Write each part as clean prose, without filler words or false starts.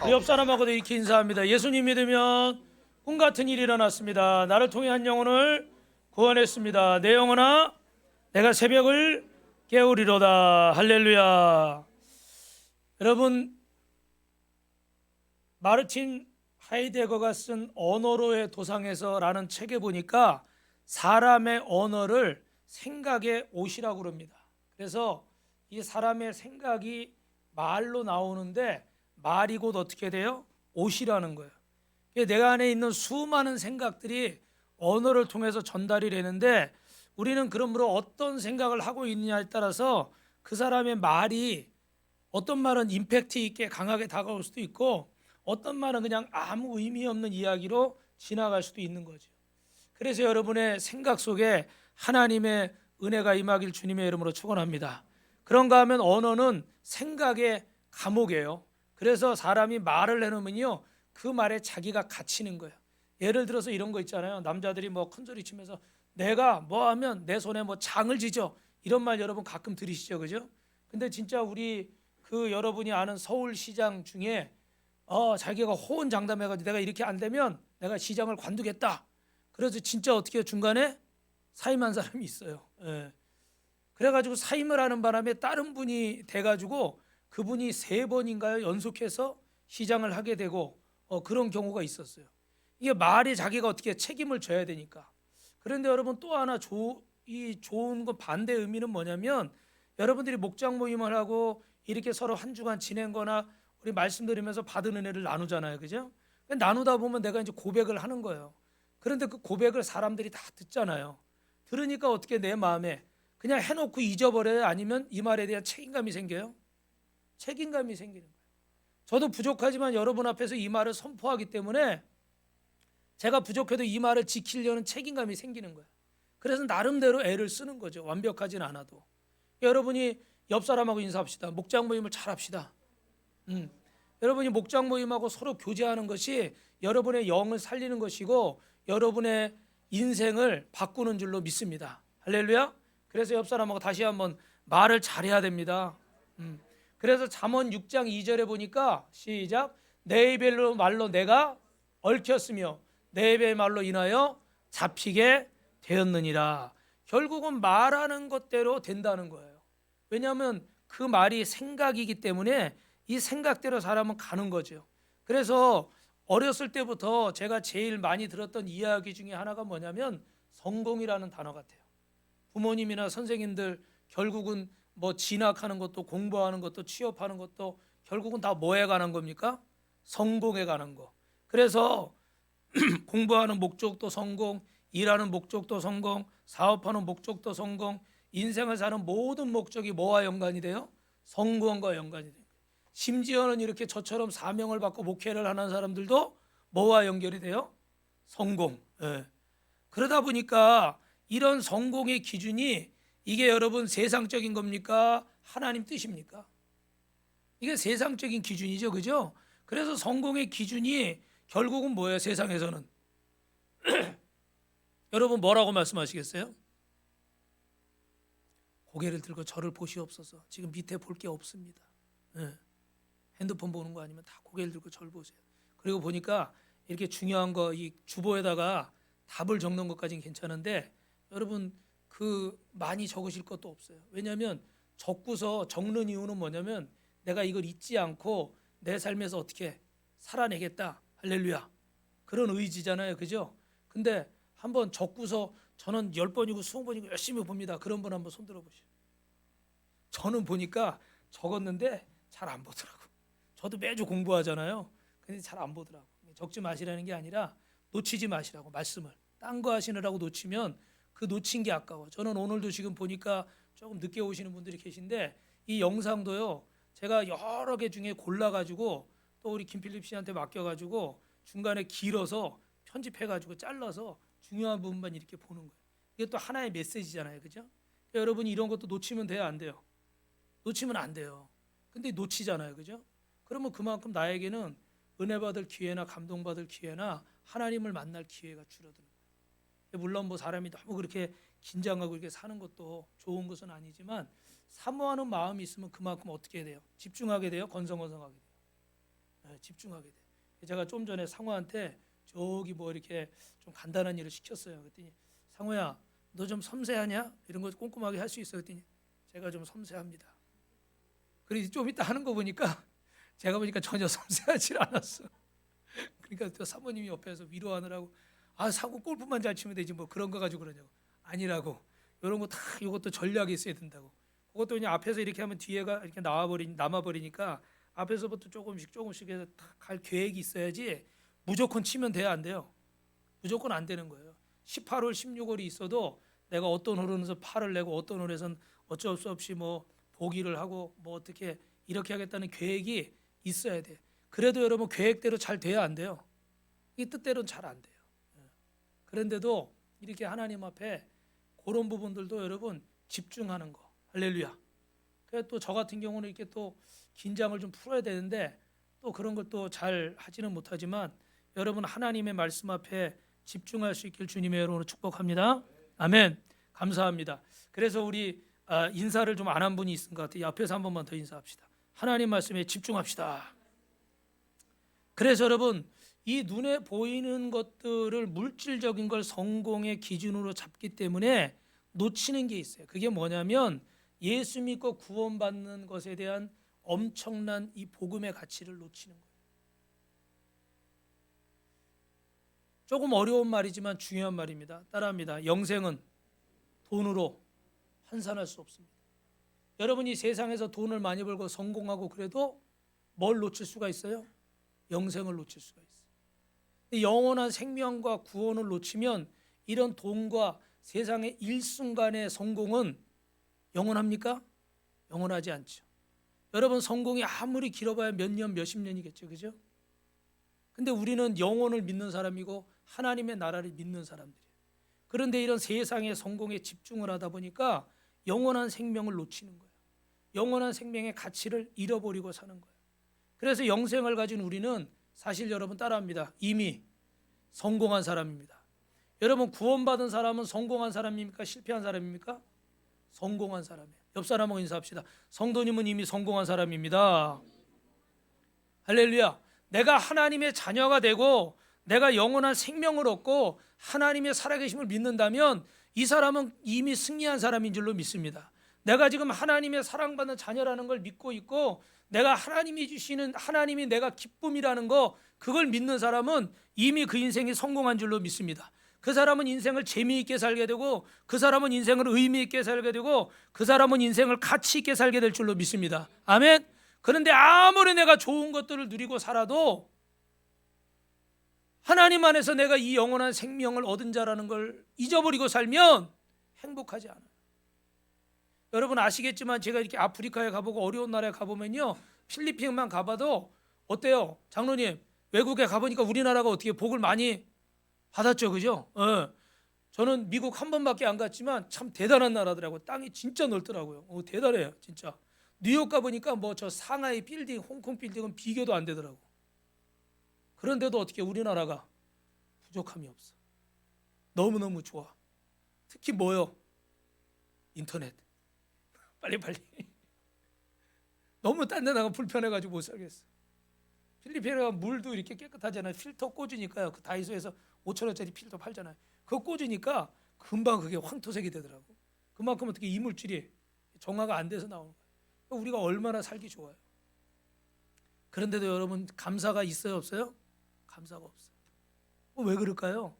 우리 옆 사람하고도 이렇게 인사합니다. 예수님 믿으면 꿈 같은 일이 일어났습니다. 나를 통해 한 영혼을 구원했습니다. 내 영혼아, 내가 새벽을 깨우리로다. 할렐루야. 여러분, 마르틴 하이데거가 쓴 언어로의 도상에서라는 책에 보니까 사람의 언어를 생각의 옷이라고 그럽니다. 그래서 이 사람의 생각이 말로 나오는데 말이 곧 어떻게 돼요? 옷이라는 거예요. 내가 안에 있는 수많은 생각들이 언어를 통해서 전달이 되는데 우리는 그러므로 어떤 생각을 하고 있느냐에 따라서 그 사람의 말이 어떤 말은 임팩트 있게 강하게 다가올 수도 있고 어떤 말은 그냥 아무 의미 없는 이야기로 지나갈 수도 있는 거죠. 그래서 여러분의 생각 속에 하나님의 은혜가 임하길 주님의 이름으로 축원합니다. 그런가 하면 언어는 생각의 감옥이에요. 그래서 사람이 말을 해놓으면요 그 말에 자기가 갇히는 거예요. 예를 들어서 이런 거 있잖아요. 남자들이 뭐 큰소리 치면서 내가 뭐 하면 내 손에 뭐 장을 지죠. 이런 말 여러분 가끔 들으시죠, 그죠? 근데 진짜 우리 그 여러분이 아는 서울시장 중에 자기가 호언장담해가지고 내가 이렇게 안 되면 내가 시장을 관두겠다. 그래서 진짜 어떻게 중간에 사임한 사람이 있어요. 예. 그래가지고 사임을 하는 바람에 다른 분이 돼가지고 그분이 3번인가요 연속해서 시장을 하게 되고 그런 경우가 있었어요. 이게 말이 자기가 어떻게 책임을 져야 되니까. 그런데 여러분 또 하나 이 좋은 거 반대 의미는 뭐냐면 여러분들이 목장 모임을 하고 이렇게 서로 한 주간 지낸 거나 우리 말씀드리면서 받은 은혜를 나누잖아요, 그죠? 나누다 보면 내가 이제 고백을 하는 거예요. 그런데 그 고백을 사람들이 다 듣잖아요. 들으니까 어떻게 내 마음에 그냥 해놓고 잊어버려요? 아니면 이 말에 대한 책임감이 생겨요? 책임감이 생기는 거예요. 저도 부족하지만 여러분 앞에서 이 말을 선포하기 때문에 제가 부족해도 이 말을 지키려는 책임감이 생기는 거예요. 그래서 나름대로 애를 쓰는 거죠. 완벽하진 않아도. 여러분이 옆 사람하고 인사합시다. 목장 모임을 잘 합시다. 여러분이 목장 모임하고 서로 교제하는 것이 여러분의 영을 살리는 것이고 여러분의 인생을 바꾸는 줄로 믿습니다. 할렐루야. 그래서 옆 사람하고 다시 한번 말을 잘해야 됩니다. 그래서 잠언 6장 2절에 보니까 시작 내 입의 말로 내가 얽혔으며 내 입의 말로 인하여 잡히게 되었느니라. 결국은 말하는 것대로 된다는 거예요. 왜냐하면 그 말이 생각이기 때문에 이 생각대로 사람은 가는 거죠. 그래서 어렸을 때부터 제가 제일 많이 들었던 이야기 중에 하나가 뭐냐면 성공이라는 단어 같아요. 부모님이나 선생님들 결국은 뭐 진학하는 것도 공부하는 것도 취업하는 것도 결국은 다 뭐에 관한 겁니까? 성공에 관한 거. 그래서 공부하는 목적도 성공, 일하는 목적도 성공, 사업하는 목적도 성공, 인생을 사는 모든 목적이 뭐와 연관이 돼요? 성공과 연관이 돼요. 심지어는 이렇게 저처럼 사명을 받고 목회를 하는 사람들도 뭐와 연결이 돼요? 성공. 예. 그러다 보니까 이런 성공의 기준이 이게 여러분 세상적인 겁니까? 하나님 뜻입니까? 이게 세상적인 기준이죠, 그죠? 그래서 성공의 기준이 결국은 뭐예요? 세상에서는 여러분 뭐라고 말씀하시겠어요? 고개를 들고 저를 보시옵소서. 지금 밑에 볼 게 없습니다. 예. 핸드폰 보는 거 아니면 다 고개를 들고 저를 보세요. 그리고 보니까 이렇게 중요한 거 이 주보에다가 답을 적는 것까지는 괜찮은데 여러분 그 많이 적으실 것도 없어요. 왜냐하면 적고서 적는 이유는 뭐냐면 내가 이걸 잊지 않고 내 삶에서 어떻게 살아내겠다. 할렐루야. 그런 의지잖아요. 그죠? 근데 한번 적고서 저는 10번이고 20번이고 열심히 봅니다. 그런 분 한번 손 들어보시죠. 저는 보니까 적었는데 잘 안 보더라고. 저도 매주 공부하잖아요. 근데 잘 안 보더라고. 적지 마시라는 게 아니라 놓치지 마시라고 말씀을. 딴 거 하시느라고 놓치면 그 놓친 게 아까워. 저는 오늘도 지금 보니까 조금 늦게 오시는 분들이 계신데 이 영상도요. 제가 여러 개 중에 골라가지고 또 우리 김필립 씨한테 맡겨가지고 중간에 길어서 편집해가지고 잘라서 중요한 부분만 이렇게 보는 거예요. 이게 또 하나의 메시지잖아요. 그죠? 그러니까 여러분이 이런 것도 놓치면 돼요? 안 돼요? 놓치면 안 돼요. 근데 놓치잖아요. 그죠? 그러면 그만큼 나에게는 은혜 받을 기회나 감동 받을 기회나 하나님을 만날 기회가 줄어드는 거예요. 물론 뭐 사람이 너무 그렇게 긴장하고 이렇게 사는 것도 좋은 것은 아니지만 사모하는 마음이 있으면 그만큼 어떻게 돼요? 집중하게 돼요? 건성건성하게 돼요? 집중하게 돼. 제가 좀 전에 상호한테 저기 뭐 이렇게 좀 간단한 일을 시켰어요. 그랬더니 상호야, 너 좀 섬세하냐? 이런 거 꼼꼼하게 할 수 있어? 그랬더니 제가 좀 섬세합니다. 그래서 좀 이따 하는 거 보니까 제가 보니까 전혀 섬세하지 않았어. 그러니까 또 사모님이 옆에서 위로하느라고 상호 골프만 잘 치면 되지 뭐 그런 거 가지고 그러냐고. 아니라고. 이런 거 다 이것도 전략이 있어야 된다고. 그것도 그냥 앞에서 이렇게 하면 뒤에가 이렇게 남아버리니까 앞에서부터 조금씩 해서 갈 계획이 있어야지 무조건 치면 돼야 안 돼요. 무조건 안 되는 거예요. 18홀, 16홀이 있어도 내가 어떤 홀에서 8을 내고 어떤 홀에서는 어쩔 수 없이 뭐 보기를 하고 뭐 어떻게 이렇게 하겠다는 계획이 있어야 돼. 그래도 여러분 계획대로 잘 돼야 안 돼요. 이 뜻대로는 잘 안 돼요. 그런데도 이렇게 하나님 앞에 그런 부분들도 여러분 집중하는 거. 할렐루야. 그래서 또 저 같은 경우는 이렇게 또 긴장을 좀 풀어야 되는데 또 그런 걸 또 잘 하지는 못하지만 여러분 하나님의 말씀 앞에 집중할 수 있길 주님의 이름으로 축복합니다. 아멘. 감사합니다. 그래서 우리 인사를 좀 안 한 분이 있은 것 같아요. 앞에서 한 번만 더 인사합시다. 하나님 말씀에 집중합시다. 그래서 여러분 이 눈에 보이는 것들을 물질적인 걸 성공의 기준으로 잡기 때문에 놓치는 게 있어요. 그게 뭐냐면 예수 믿고 구원받는 것에 대한 엄청난 이 복음의 가치를 놓치는 거예요. 조금 어려운 말이지만 중요한 말입니다. 따라합니다. 영생은 돈으로 환산할 수 없습니다. 여러분이 세상에서 돈을 많이 벌고 성공하고 그래도 뭘 놓칠 수가 있어요? 영생을 놓칠 수가 있어요. 영원한 생명과 구원을 놓치면 이런 돈과 세상의 일순간의 성공은 영원합니까? 영원하지 않죠. 여러분 성공이 아무리 길어봐야 몇 년, 몇십 년이겠죠. 그죠? 근데 우리는 영혼을 믿는 사람이고 하나님의 나라를 믿는 사람들이에요. 그런데 이런 세상의 성공에 집중을 하다 보니까 영원한 생명을 놓치는 거예요. 영원한 생명의 가치를 잃어버리고 사는 거예요. 그래서 영생을 가진 우리는 사실 여러분 따라합니다. 이미 성공한 사람입니다. 여러분 구원받은 사람은 성공한 사람입니까? 실패한 사람입니까? 성공한 사람이에요. 옆 사람하고 인사합시다. 성도님은 이미 성공한 사람입니다. 할렐루야. 내가 하나님의 자녀가 되고 내가 영원한 생명을 얻고 하나님의 살아계심을 믿는다면 이 사람은 이미 승리한 사람인 줄로 믿습니다. 내가 지금 하나님의 사랑받는 자녀라는 걸 믿고 있고 내가 하나님이 주시는 하나님이 내가 기쁨이라는 거 그걸 믿는 사람은 이미 그 인생이 성공한 줄로 믿습니다. 그 사람은 인생을 재미있게 살게 되고 그 사람은 인생을 의미 있게 살게 되고 그 사람은 인생을 가치 있게 살게 될 줄로 믿습니다. 아멘. 그런데 아무리 내가 좋은 것들을 누리고 살아도 하나님 안에서 내가 이 영원한 생명을 얻은 자라는 걸 잊어버리고 살면 행복하지 않아요. 여러분 아시겠지만 제가 이렇게 아프리카에 가보고 어려운 나라에 가보면요, 필리핀만 가봐도 어때요? 장로님 외국에 가보니까 우리나라가 어떻게 복을 많이 받았죠, 그죠? 저는 미국 한 번밖에 안 갔지만 참 대단한 나라더라고요. 땅이 진짜 넓더라고요. 대단해요, 진짜. 뉴욕 가보니까 뭐 저 상하이 빌딩, 홍콩 빌딩은 비교도 안 되더라고. 그런데도 어떻게 우리나라가 부족함이 없어. 너무너무 좋아. 특히 뭐요? 인터넷. 빨리빨리. 너무 딴 데 나가 불편해가지고 못 살겠어. 필리핀에 물도 이렇게 깨끗하잖아요. 필터 꽂으니까요. 그 다이소에서 5,000원짜리 필터 팔잖아요. 그거 꽂으니까 금방 그게 황토색이 되더라고. 그만큼 어떻게 이물질이 정화가 안 돼서 나오는 거예요. 우리가 얼마나 살기 좋아요. 그런데도 여러분 감사가 있어요, 없어요? 감사가 없어요. 왜 그럴까요?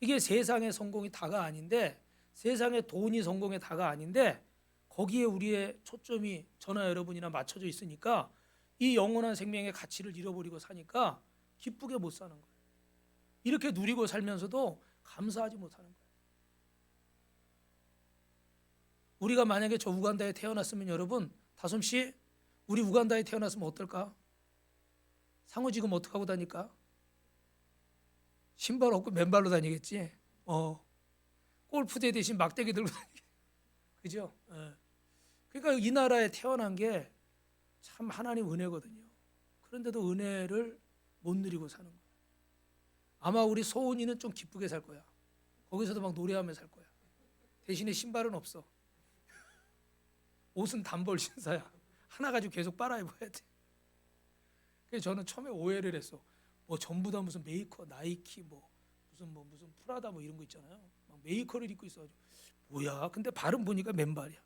이게 세상의 성공이 다가 아닌데, 세상의 돈이 성공의 다가 아닌데 거기에 우리의 초점이 저나 여러분이나 맞춰져 있으니까 이 영원한 생명의 가치를 잃어버리고 사니까 기쁘게 못 사는 거예요. 이렇게 누리고 살면서도 감사하지 못하는 거예요. 우리가 만약에 저 우간다에 태어났으면 여러분 다솜씨 우리 우간다에 태어났으면 어떨까? 상호 지금 어떻게 하고 다닐까? 신발 없고 맨발로 다니겠지. 골프대 대신 막대기 들고 다니겠지. 그죠? 그러니까 이 나라에 태어난 게 참 하나님 은혜거든요. 그런데도 은혜를 못 누리고 사는 거예요. 아마 우리 소은이는 좀 기쁘게 살 거야. 거기서도 막 노래하며 살 거야. 대신에 신발은 없어. 옷은 단벌 신사야. 하나 가지고 계속 빨아 입어야 돼. 그래서 저는 처음에 오해를 했어. 뭐 전부 다 무슨 메이커, 나이키, 무슨 프라다 뭐 이런 거 있잖아요. 막 메이커를 입고 있어가지고 뭐야? 근데 발음 보니까 맨발이야.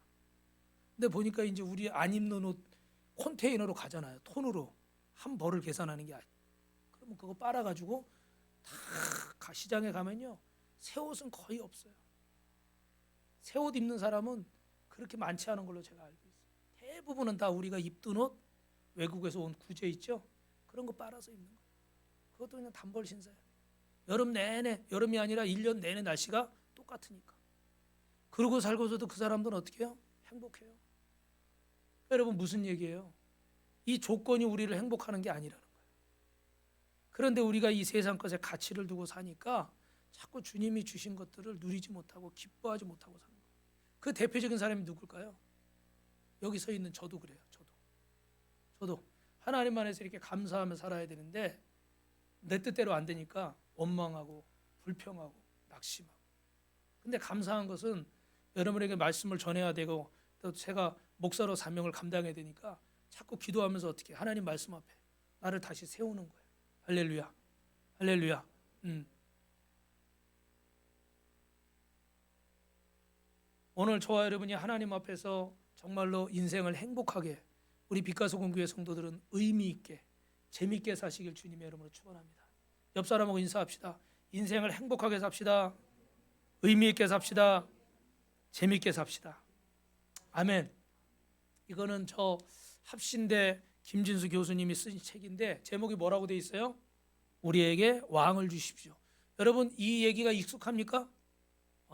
근데 보니까 이제 우리 안 입는 옷 컨테이너로 가잖아요. 톤으로 한 벌을 계산하는 게 아니에요. 그러면 그거 빨아가지고 다 시장에 가면요, 새 옷은 거의 없어요. 새 옷 입는 사람은 그렇게 많지 않은 걸로 제가 알고 있어요. 대부분은 다 우리가 입던 옷, 외국에서 온 구제 있죠? 그런 거 빨아서 입는 거예요. 그것도 그냥 단벌 신사예요. 여름 내내, 여름이 아니라 1년 내내 날씨가 똑같으니까. 그러고 살고서도 그 사람들은 어떻게 해요? 행복해요. 여러분, 무슨 얘기예요? 이 조건이 우리를 행복하는 게 아니라는 거예요. 그런데 우리가 이 세상 것에 가치를 두고 사니까 자꾸 주님이 주신 것들을 누리지 못하고 기뻐하지 못하고 사는 거예요. 그 대표적인 사람이 누굴까요? 여기 서 있는 저도 그래요. 저도 하나님 안에서 이렇게 감사하며 살아야 되는데 내 뜻대로 안 되니까 원망하고 불평하고 낙심하고. 근데 감사한 것은 여러분에게 말씀을 전해야 되고 또 제가 목사로 사명을 감당해야 되니까 자꾸 기도하면서 어떻게 하나님 말씀 앞에 나를 다시 세우는 거예요. 할렐루야, 할렐루야. 오늘 저와 여러분이 하나님 앞에서 정말로 인생을 행복하게, 우리 빛가소금교회 성도들은 의미 있게 재밌게 사시길 주님의 이름으로 축원합니다. 옆 사람하고 인사합시다. 인생을 행복하게 삽시다. 의미 있게 삽시다. 재밌게 삽시다. 아멘. 이거는 저 합신대 김진수 교수님이 쓴 책인데 제목이 뭐라고 돼 있어요? 우리에게 왕을 주십시오. 여러분, 이 얘기가 익숙합니까?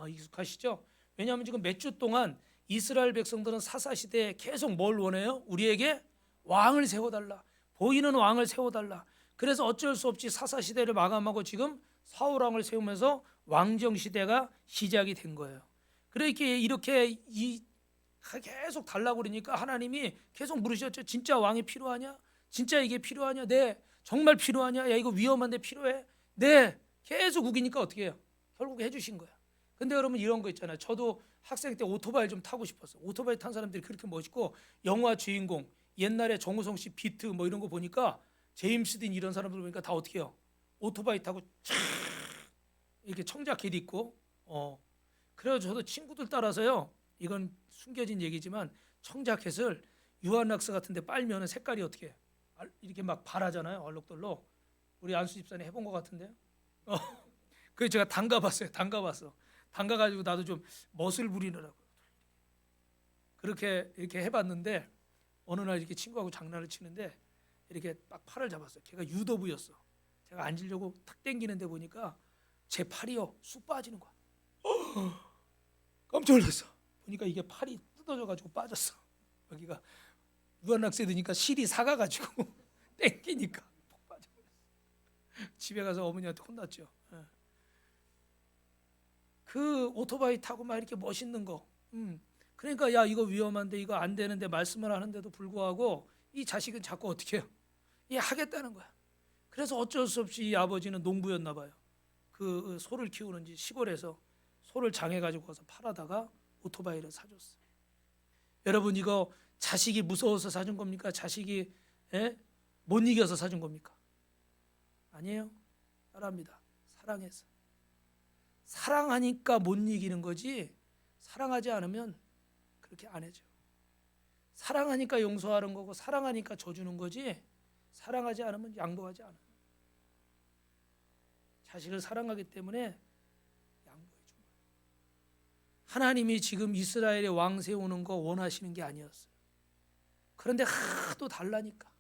익숙하시죠? 왜냐하면 지금 몇 주 동안 이스라엘 백성들은 사사시대에 계속 뭘 원해요? 우리에게 왕을 세워달라, 보이는 왕을 세워달라. 그래서 어쩔 수 없이 사사시대를 마감하고 지금 사울왕을 세우면서 왕정시대가 시작이 된 거예요. 이렇게 계속 달라고 그러니까 하나님이 계속 물으셨죠. 진짜 왕이 필요하냐? 진짜 이게 필요하냐? 네. 정말 필요하냐? 야, 이거 위험한데 필요해? 네. 계속 우기니까 어떻게 해요? 결국 해주신 거야. 근데 여러분, 이런 거 있잖아요. 저도 학생 때 오토바이 좀 타고 싶었어요. 오토바이 탄 사람들이 그렇게 멋있고, 영화 주인공 옛날에 정우성 씨 비트 뭐 이런 거 보니까 제임스 딘 이런 사람들 보니까 다 어떻게 해요? 오토바이 타고 촥 이렇게 청자켓 입고 그래서 저도 친구들 따라서요, 이건 숨겨진 얘기지만 청자켓을 유한락스 같은 데 빨면 색깔이 어떻게 이렇게 막 바라잖아요. 얼룩덜룩. 우리 안수 집사님 해본 것 같은데요. 그래서 제가 담가봤어요. 담가가지고 나도 좀 멋을 부리느라고 그렇게 이렇게 해봤는데, 어느 날 이렇게 친구하고 장난을 치는데 이렇게 막 팔을 잡았어요. 걔가 유도부였어. 제가 앉으려고 탁 당기는데 보니까 제 팔이요 쑥 빠지는 거야. 깜짝 놀랐어. 보니까 이게 팔이 뜯어져가지고 빠졌어. 여기가 유한락스에 드니까 실이 사가가지고 땡기니까 폭 빠져. 집에 가서 어머니한테 혼났죠. 그 오토바이 타고 막 이렇게 멋있는 거. 그러니까 야, 이거 위험한데 이거 안 되는데 말씀을 하는데도 불구하고 이 자식은 자꾸 어떻게 해요? 하겠다는 거야. 그래서 어쩔 수 없이 이 아버지는 농부였나 봐요. 그 소를 키우는지 시골에서 소를 장해가지고 가서 팔아다가 오토바이를 사줬어요. 여러분, 이거 자식이 무서워서 사준 겁니까? 자식이 못 이겨서 사준 겁니까? 아니에요. 따라합니다. 사랑해서. 사랑하니까 못 이기는 거지, 사랑하지 않으면 그렇게 안 해줘. 사랑하니까 용서하는 거고 사랑하니까 져주는 거지, 사랑하지 않으면 양보하지 않아요. 자식을 사랑하기 때문에 양보해 준 거예요. 하나님이 지금 이스라엘의 왕 세우는 거 원하시는 게 아니었어요. 그런데 하도 달라니까,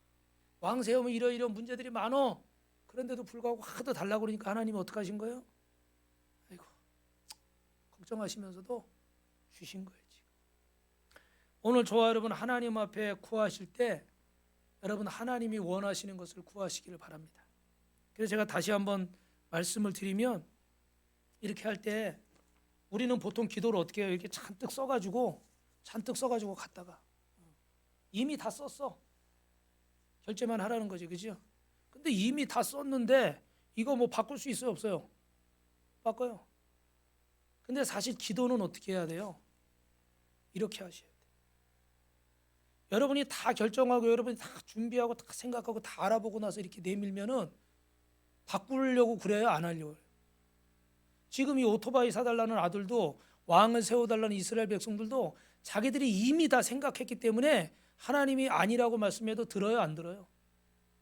왕 세우면 이러이러한 문제들이 많어. 그런데도 불구하고 하도 달라고 그러니까 하나님이 어떻게 하신 거예요? 아이고, 걱정하시면서도 주신 거예요. 지금 오늘 저와 여러분 하나님 앞에 구하실 때 여러분 하나님이 원하시는 것을 구하시기를 바랍니다. 그래서 제가 다시 한번 말씀을 드리면, 이렇게 할 때 우리는 보통 기도를 어떻게 해요? 이렇게 잔뜩 써가지고 갔다가 이미 다 썼어. 결제만 하라는 거지, 그죠? 근데 이미 다 썼는데 이거 뭐 바꿀 수 있어요, 없어요? 바꿔요. 근데 사실 기도는 어떻게 해야 돼요? 이렇게 하셔야 돼요. 여러분이 다 결정하고 여러분이 다 준비하고 다 생각하고 다 알아보고 나서 이렇게 내밀면은 바꾸려고 그래요, 안 하려고 그래요? 지금 이 오토바이 사달라는 아들도 왕을 세워달라는 이스라엘 백성들도 자기들이 이미 다 생각했기 때문에 하나님이 아니라고 말씀해도 들어요, 안 들어요?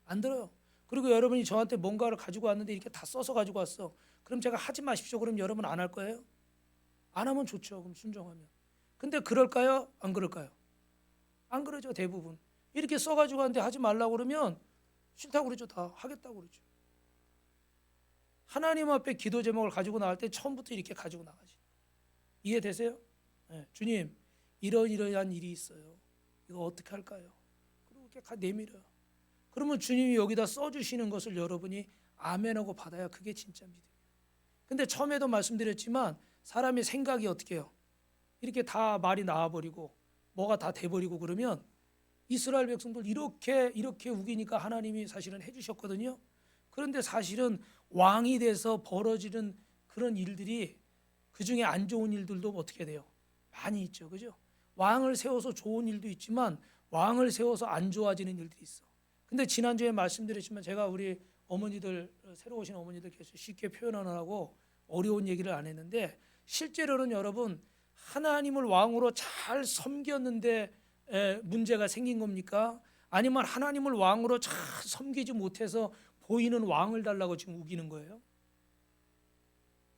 안 들어요. 그리고 여러분이 저한테 뭔가를 가지고 왔는데 이렇게 다 써서 가지고 왔어. 그럼 제가 하지 마십시오. 그럼 여러분 안 할 거예요? 안 하면 좋죠. 그럼 순종하면. 근데 그럴까요? 안 그럴까요? 안 그러죠. 대부분. 이렇게 써가지고 하는데 하지 말라고 그러면 싫다고 그러죠. 다 하겠다고 그러죠. 하나님 앞에 기도 제목을 가지고 나갈 때 처음부터 이렇게 가지고 나가지. 이해되세요? 네. 주님, 이러이러한 일이 있어요. 이거 어떻게 할까요? 그리고 이렇게 내밀어요. 그러면 주님이 여기다 써주시는 것을 여러분이 아멘하고 받아야 그게 진짜 믿음이에요. 근데 처음에도 말씀드렸지만 사람의 생각이 어떻게 해요? 이렇게 다 말이 나와버리고 뭐가 다 돼버리고 그러면 이스라엘 백성들 이렇게 우기니까 하나님이 사실은 해주셨거든요. 그런데 사실은 왕이 돼서 벌어지는 그런 일들이 그중에 안 좋은 일들도 어떻게 돼요? 많이 있죠. 그죠? 왕을 세워서 좋은 일도 있지만 왕을 세워서 안 좋아지는 일들이 있어. 근데 지난주에 말씀드렸지만 제가 우리 어머니들 새로 오신 어머니들께서 쉽게 표현하느라고 어려운 얘기를 안 했는데 실제로는 여러분 하나님을 왕으로 잘 섬겼는데 문제가 생긴 겁니까? 아니면 하나님을 왕으로 잘 섬기지 못해서 보이는 왕을 달라고 지금 우기는 거예요?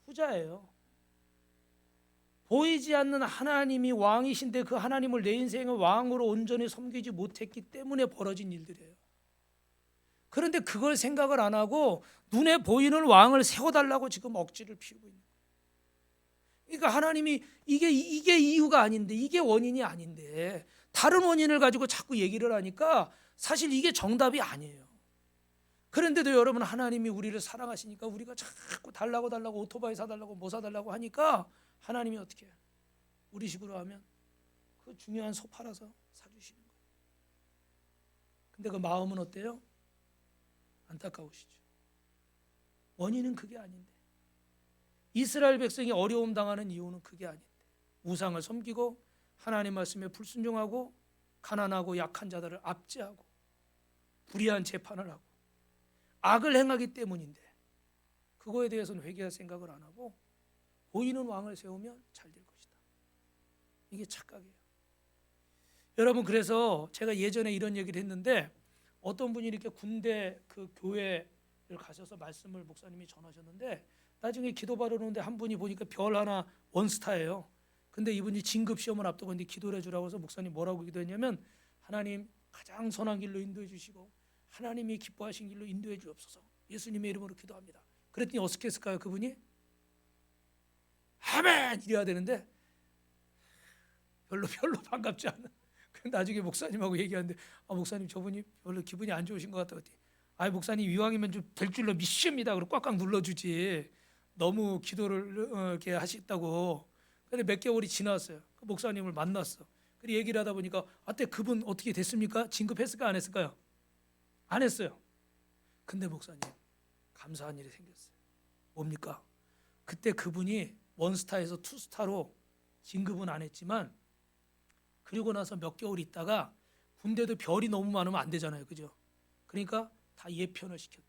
후자예요. 보이지 않는 하나님이 왕이신데 그 하나님을 내 인생의 왕으로 온전히 섬기지 못했기 때문에 벌어진 일들이에요. 그런데 그걸 생각을 안 하고 눈에 보이는 왕을 세워달라고 지금 억지를 피우고 있는 거예요. 그러니까 하나님이 이게 이유가 아닌데, 이게 원인이 아닌데 다른 원인을 가지고 자꾸 얘기를 하니까 사실 이게 정답이 아니에요. 그런데도 여러분 하나님이 우리를 사랑하시니까 우리가 자꾸 달라고 오토바이 사달라고 뭐 사달라고 하니까 하나님이 어떻게 해요? 우리 식으로 하면 그 중요한 소 팔아서 사주시는 거예요. 근데 그 마음은 어때요? 안타까우시죠. 원인은 그게 아닌데, 이스라엘 백성이 어려움 당하는 이유는 그게 아닌데, 우상을 섬기고 하나님 말씀에 불순종하고 가난하고 약한 자들을 압제하고 불의한 재판을 하고 악을 행하기 때문인데, 그거에 대해서는 회개할 생각을 안 하고 보이는 왕을 세우면 잘 될 것이다. 이게 착각이에요. 여러분, 그래서 제가 예전에 이런 얘기를 했는데 어떤 분이 이렇게 군대 그 교회를 가셔서 말씀을 목사님이 전하셨는데 나중에 기도 받으러오는데 한 분이 보니까 별 하나 원스타예요. 근데 이분이 진급 시험을 앞두고 있는데 기도를 해주라고 해서 목사님 뭐라고 기도했냐면, 하나님 가장 선한 길로 인도해 주시고 하나님이 기뻐하신 길로 인도해 주옵소서, 예수님의 이름으로 기도합니다. 그랬더니 어떻게 했을까요? 그분이 아멘 이래야 되는데 별로 반갑지 않은. 나중에 목사님하고 얘기하는데 목사님 저분이 별로 기분이 안 좋으신 것 같아요. 목사님 이왕이면 좀 될 줄로 믿습니다. 그리고 꽉꽉 눌러주지 너무 기도를 이렇게 하셨다고. 근데 몇 개월이 지났어요. 그 목사님을 만났어. 그리고 얘기를 하다 보니까 그때 그분 어떻게 됐습니까? 진급했을까 안 했을까요? 안 했어요. 근데 목사님 감사한 일이 생겼어요. 뭡니까? 그때 그분이 원스타에서 투스타로 진급은 안 했지만 그리고 나서 몇 개월 있다가 군대도 별이 너무 많으면 안 되잖아요. 그죠? 그러니까 다 예편을 시켰대.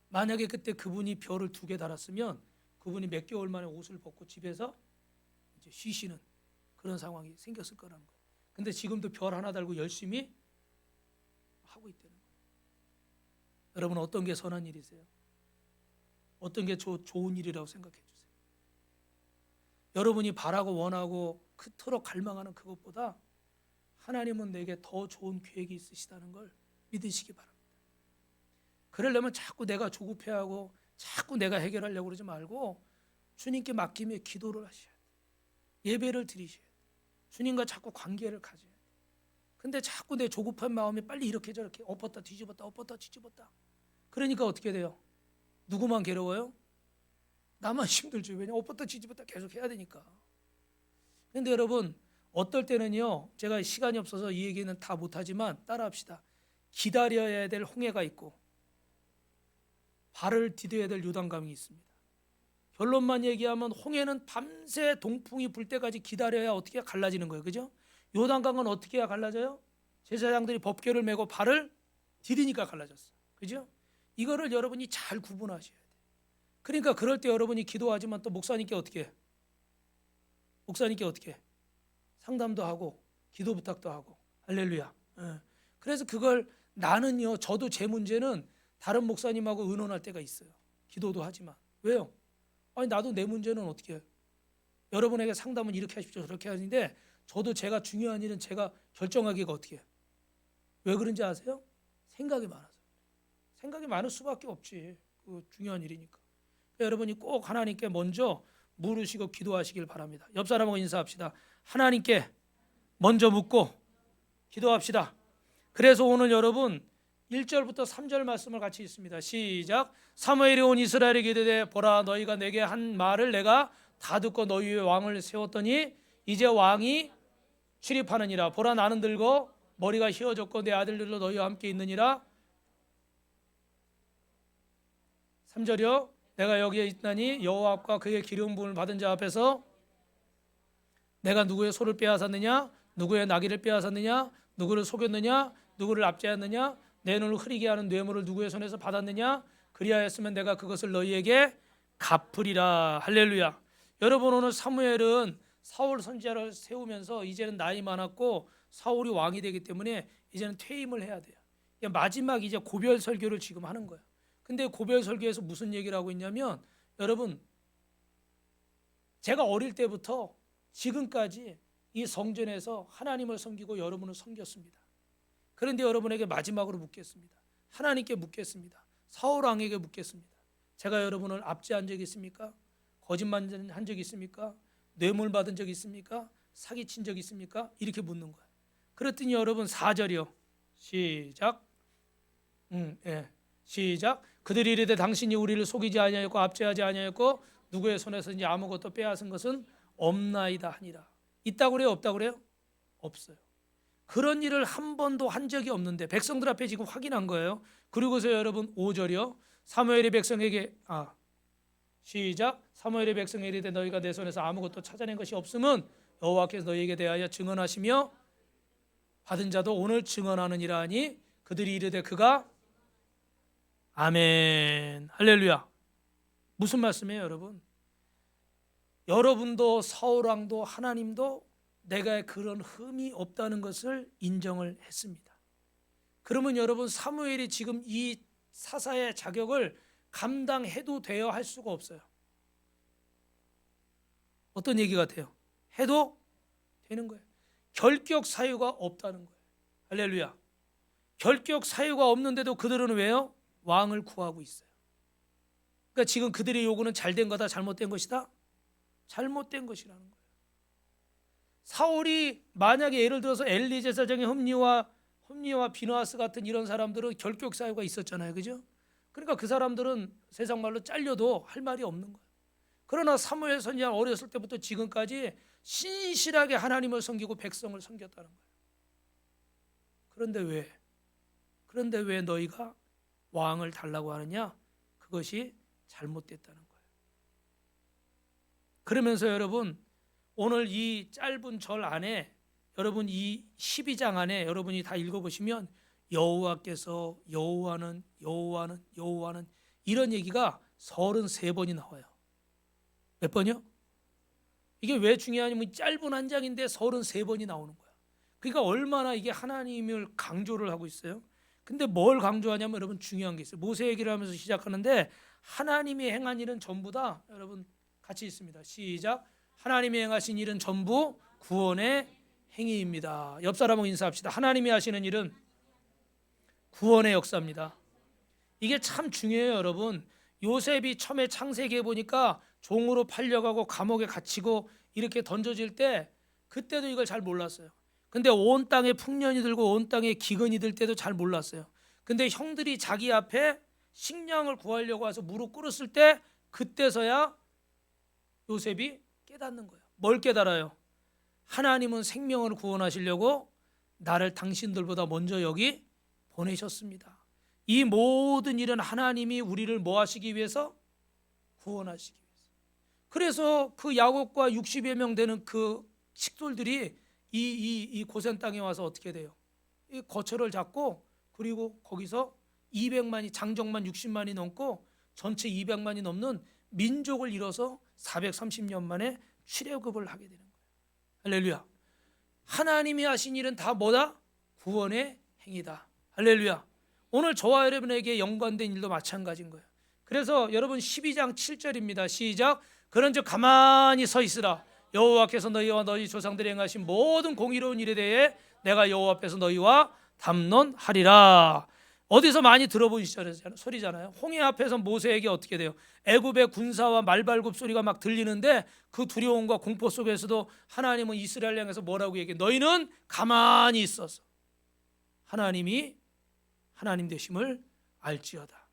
만약에 그때 그분이 별을 2개 달았으면 그분이 몇 개월 만에 옷을 벗고 집에서 이제 쉬시는 그런 상황이 생겼을 거라는 거예요. 근데 지금도 별 하나 달고 열심히 하고 있다는 거예요. 여러분, 어떤 게 선한 일이세요? 어떤 게 좋은 일이라고 생각해 주세요. 여러분이 바라고 원하고 그토록 갈망하는 그것보다 하나님은 내게 더 좋은 계획이 있으시다는 걸 믿으시기 바랍니다. 그러려면 자꾸 내가 조급해하고 자꾸 내가 해결하려고 그러지 말고 주님께 맡기며 기도를 하셔야 돼요. 예배를 드리셔야 돼요. 주님과 자꾸 관계를 가져야 돼요. 근데 자꾸 내 조급한 마음이 빨리 이렇게 저렇게 엎었다 뒤집었다 그러니까 어떻게 돼요? 누구만 괴로워요? 나만 힘들죠. 왜냐면 엎었다 뒤집었다 계속 해야 되니까. 그런데 여러분, 어떨 때는요, 제가 시간이 없어서 이 얘기는 다 못하지만 따라합시다. 기다려야 될 홍해가 있고 발을 디뎌야 될 요단강이 있습니다. 결론만 얘기하면 홍해는 밤새 동풍이 불 때까지 기다려야 어떻게 갈라지는 거예요. 그죠? 요단강은 어떻게 해야 갈라져요? 제사장들이 법궤를 메고 발을 디디니까 갈라졌어. 그죠? 이거를 여러분이 잘 구분하셔야 돼요. 그러니까 그럴 때 여러분이 기도하지만 또 목사님께 어떻게 해? 목사님께 어떻게 해? 상담도 하고 기도 부탁도 하고. 할렐루야. 예. 그래서 그걸 나는요, 저도 제 문제는 다른 목사님하고 의논할 때가 있어요. 기도도 하지만. 왜요? 아니 나도 내 문제는 어떻게 해요? 여러분에게 상담은 이렇게 하십시오 저렇게 하는데 저도 제가 중요한 일은 제가 결정하기가 어떻게 해요? 왜 그런지 아세요? 생각이 많아서. 생각이 많을 수밖에 없지. 그 중요한 일이니까. 그러니까 여러분이 꼭 하나님께 먼저 물으시고 기도하시길 바랍니다. 옆 사람하고 인사합시다. 하나님께 먼저 묻고 기도합시다. 그래서 오늘 여러분 1절부터 3절 말씀을 같이 읽습니다. 시작. 사무엘이 온 이스라엘에게 이르되 보라 너희가 내게 한 말을 내가 다 듣고 너희 위에 왕을 세웠더니 이제 왕이 출입하느니라. 보라 나는 늙어 머리가 휘어졌고 내 아들들도 너희와 함께 있느니라. 3절이요. 내가 여기에 있나니 여호와 앞과 그의 기름 부음을 받은 자 앞에서 내가 누구의 소를 빼앗았느냐 누구의 나귀를 빼앗았느냐 누구를 속였느냐 누구를 압제하느냐 내 눈을 흐리게 하는 뇌물을 누구의 손에서 받았느냐 그리하였으면 내가 그것을 너희에게 갚으리라. 할렐루야. 여러분 오늘 사무엘은 사울 선지자를 세우면서 이제는 나이 많았고 사울이 왕이 되기 때문에 이제는 퇴임을 해야 돼요. 마지막 이제 고별 설교를 지금 하는 거예요. 근데 고별 설교에서 무슨 얘기를 하고 있냐면 여러분 제가 어릴 때부터 지금까지 이 성전에서 하나님을 섬기고 여러분을 섬겼습니다. 그런데 여러분에게 마지막으로 묻겠습니다. 하나님께 묻겠습니다. 사울 왕에게 묻겠습니다. 제가 여러분을 압제한 적이 있습니까? 거짓말 한 적이 있습니까? 뇌물 받은 적이 있습니까? 사기친 적이 있습니까? 이렇게 묻는 거예요. 그랬더니 여러분 4절이요. 시작. 시작. 그들이 이르되 당신이 우리를 속이지 아니하였고 압제하지 아니하였고 누구의 손에서 이제 아무것도 빼앗은 것은 없나이다 하니라. 있다고 그래요? 없다고 그래요? 없어요. 그런 일을 한 번도 한 적이 없는데 백성들 앞에 지금 확인한 거예요. 그리고서 여러분 5절이요. 사무엘이 백성에게 시작. 사무엘이 백성에게 이르되 너희가 내 손에서 아무것도 찾아낸 것이 없음은 여호와께서 너희에게 대하여 증언하시며 받은 자도 오늘 증언하느니라 하니 그들이 이르되 그가 아멘. 할렐루야. 무슨 말씀이에요 여러분? 여러분도 사울왕도 하나님도 내가 그런 흠이 없다는 것을 인정을 했습니다. 그러면 여러분 사무엘이 지금 이 사사의 자격을 감당해도 돼야 할 수가 없어요. 어떤 얘기 같아요? 해도 되는 거예요. 결격 사유가 없다는 거예요. 할렐루야. 결격 사유가 없는데도 그들은 왜요? 왕을 구하고 있어요. 그러니까 지금 그들의 요구는 잘된 거다 잘못된 것이다? 잘못된 것이라는 거예요. 사울이 만약에 예를 들어서 엘리 제사장의 흠리와 비느하스 같은 이런 사람들은 결격 사유가 있었잖아요. 그죠? 그러니까 그 사람들은 세상 말로 잘려도 할 말이 없는 거예요. 그러나 사무엘 선지자 어렸을 때부터 지금까지 신실하게 하나님을 섬기고 백성을 섬겼다는 거예요. 그런데 왜 너희가 왕을 달라고 하느냐? 그것이 잘못됐다는 거예요. 그러면서 여러분 오늘 이 짧은 절 안에 여러분 이 12장 안에 여러분이 다 읽어보시면 여호와께서 여호와는 이런 얘기가 33번이 나와요. 몇 번이요? 이게 왜 중요하냐면 짧은 한 장인데 33번이 나오는 거야. 그러니까 얼마나 이게 하나님을 강조를 하고 있어요. 근데 뭘 강조하냐면 여러분 중요한 게 있어요. 모세 얘기를 하면서 시작하는데 하나님이 행한 일은 전부 다 여러분 같이 있습니다. 시작. 하나님이 행하신 일은 전부 구원의 행위입니다. 옆 사람하고 인사합시다. 하나님이 하시는 일은 구원의 역사입니다. 이게 참 중요해요 여러분. 요셉이 처음에 창세기에 보니까 종으로 팔려가고 감옥에 갇히고 이렇게 던져질 때 그때도 이걸 잘 몰랐어요. 근데 온 땅에 풍년이 들고 온 땅에 기근이 들 때도 잘 몰랐어요. 근데 형들이 자기 앞에 식량을 구하려고 와서 무릎 꿇었을 때 그때서야 요셉이 깨닫는 거예요. 뭘 깨달아요? 하나님은 생명을 구원하시려고 나를 당신들보다 먼저 여기 보내셨습니다. 이 모든 일은 하나님이 우리를 뭐 하시기 위해서? 구원하시기 위해서. 그래서 그 야곱과 60여 명 되는 그 식솔들이 이 고센 땅에 와서 어떻게 돼요? 이 거처를 잡고 그리고 거기서 200만이 장정만 60만이 넘고 전체 200만이 넘는 민족을 이뤄서 430년 만에 출애굽을 하게 되는 거예요. 할렐루야. 하나님이 하신 일은 다 뭐다? 구원의 행위다. 할렐루야. 오늘 저와 여러분에게 연관된 일도 마찬가지인 거예요. 그래서 여러분 12장 7절입니다. 시작. 그런즉 가만히 서 있으라. 여호와께서 너희와 너희 조상들이 행하신 모든 공의로운 일에 대해 내가 여호와 앞에서 너희와 담론하리라. 어디서 많이 들어본 소리잖아요. 홍해 앞에서 모세에게 어떻게 돼요? 애굽의 군사와 말발굽 소리가 막 들리는데 그 두려움과 공포 속에서도 하나님은 이스라엘 향해서 뭐라고 얘기해요? 너희는 가만히 있어서 하나님이 하나님 되심을 알지어다.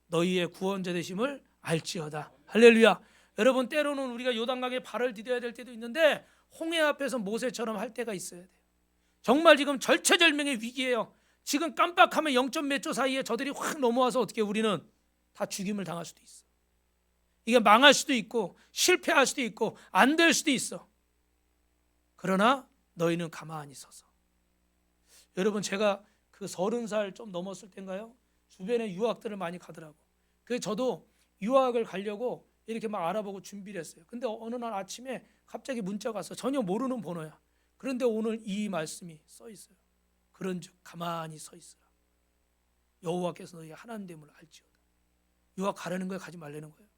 너희의 구원자 되심을 알지어다. 할렐루야. 여러분, 때로는 우리가 요단강에 발을 디뎌야 될 때도 있는데 홍해 앞에서 모세처럼 할 때가 있어야 돼요. 정말 지금 절체절명의 위기예요. 지금 깜빡하면 0점 몇 초 사이에 저들이 확 넘어와서 어떻게 우리는 다 죽임을 당할 수도 있어. 이게 망할 수도 있고 실패할 수도 있고 안 될 수도 있어. 그러나 너희는 가만히 서서. 여러분, 제가 그 30살 좀 넘었을 때인가요? 주변에 유학들을 많이 가더라고. 그래서 저도 유학을 가려고 이렇게 막 알아보고 준비를 했어요. 근데 어느 날 아침에 갑자기 문자가 왔어. 전혀 모르는 번호야. 그런데 오늘 이 말씀이 써 있어요. 그런즉 가만히 서 있으라. 여호와께서 너희 하나님됨을 알지어다. 유학 가려는 거예요, 가지 말라는 거예요?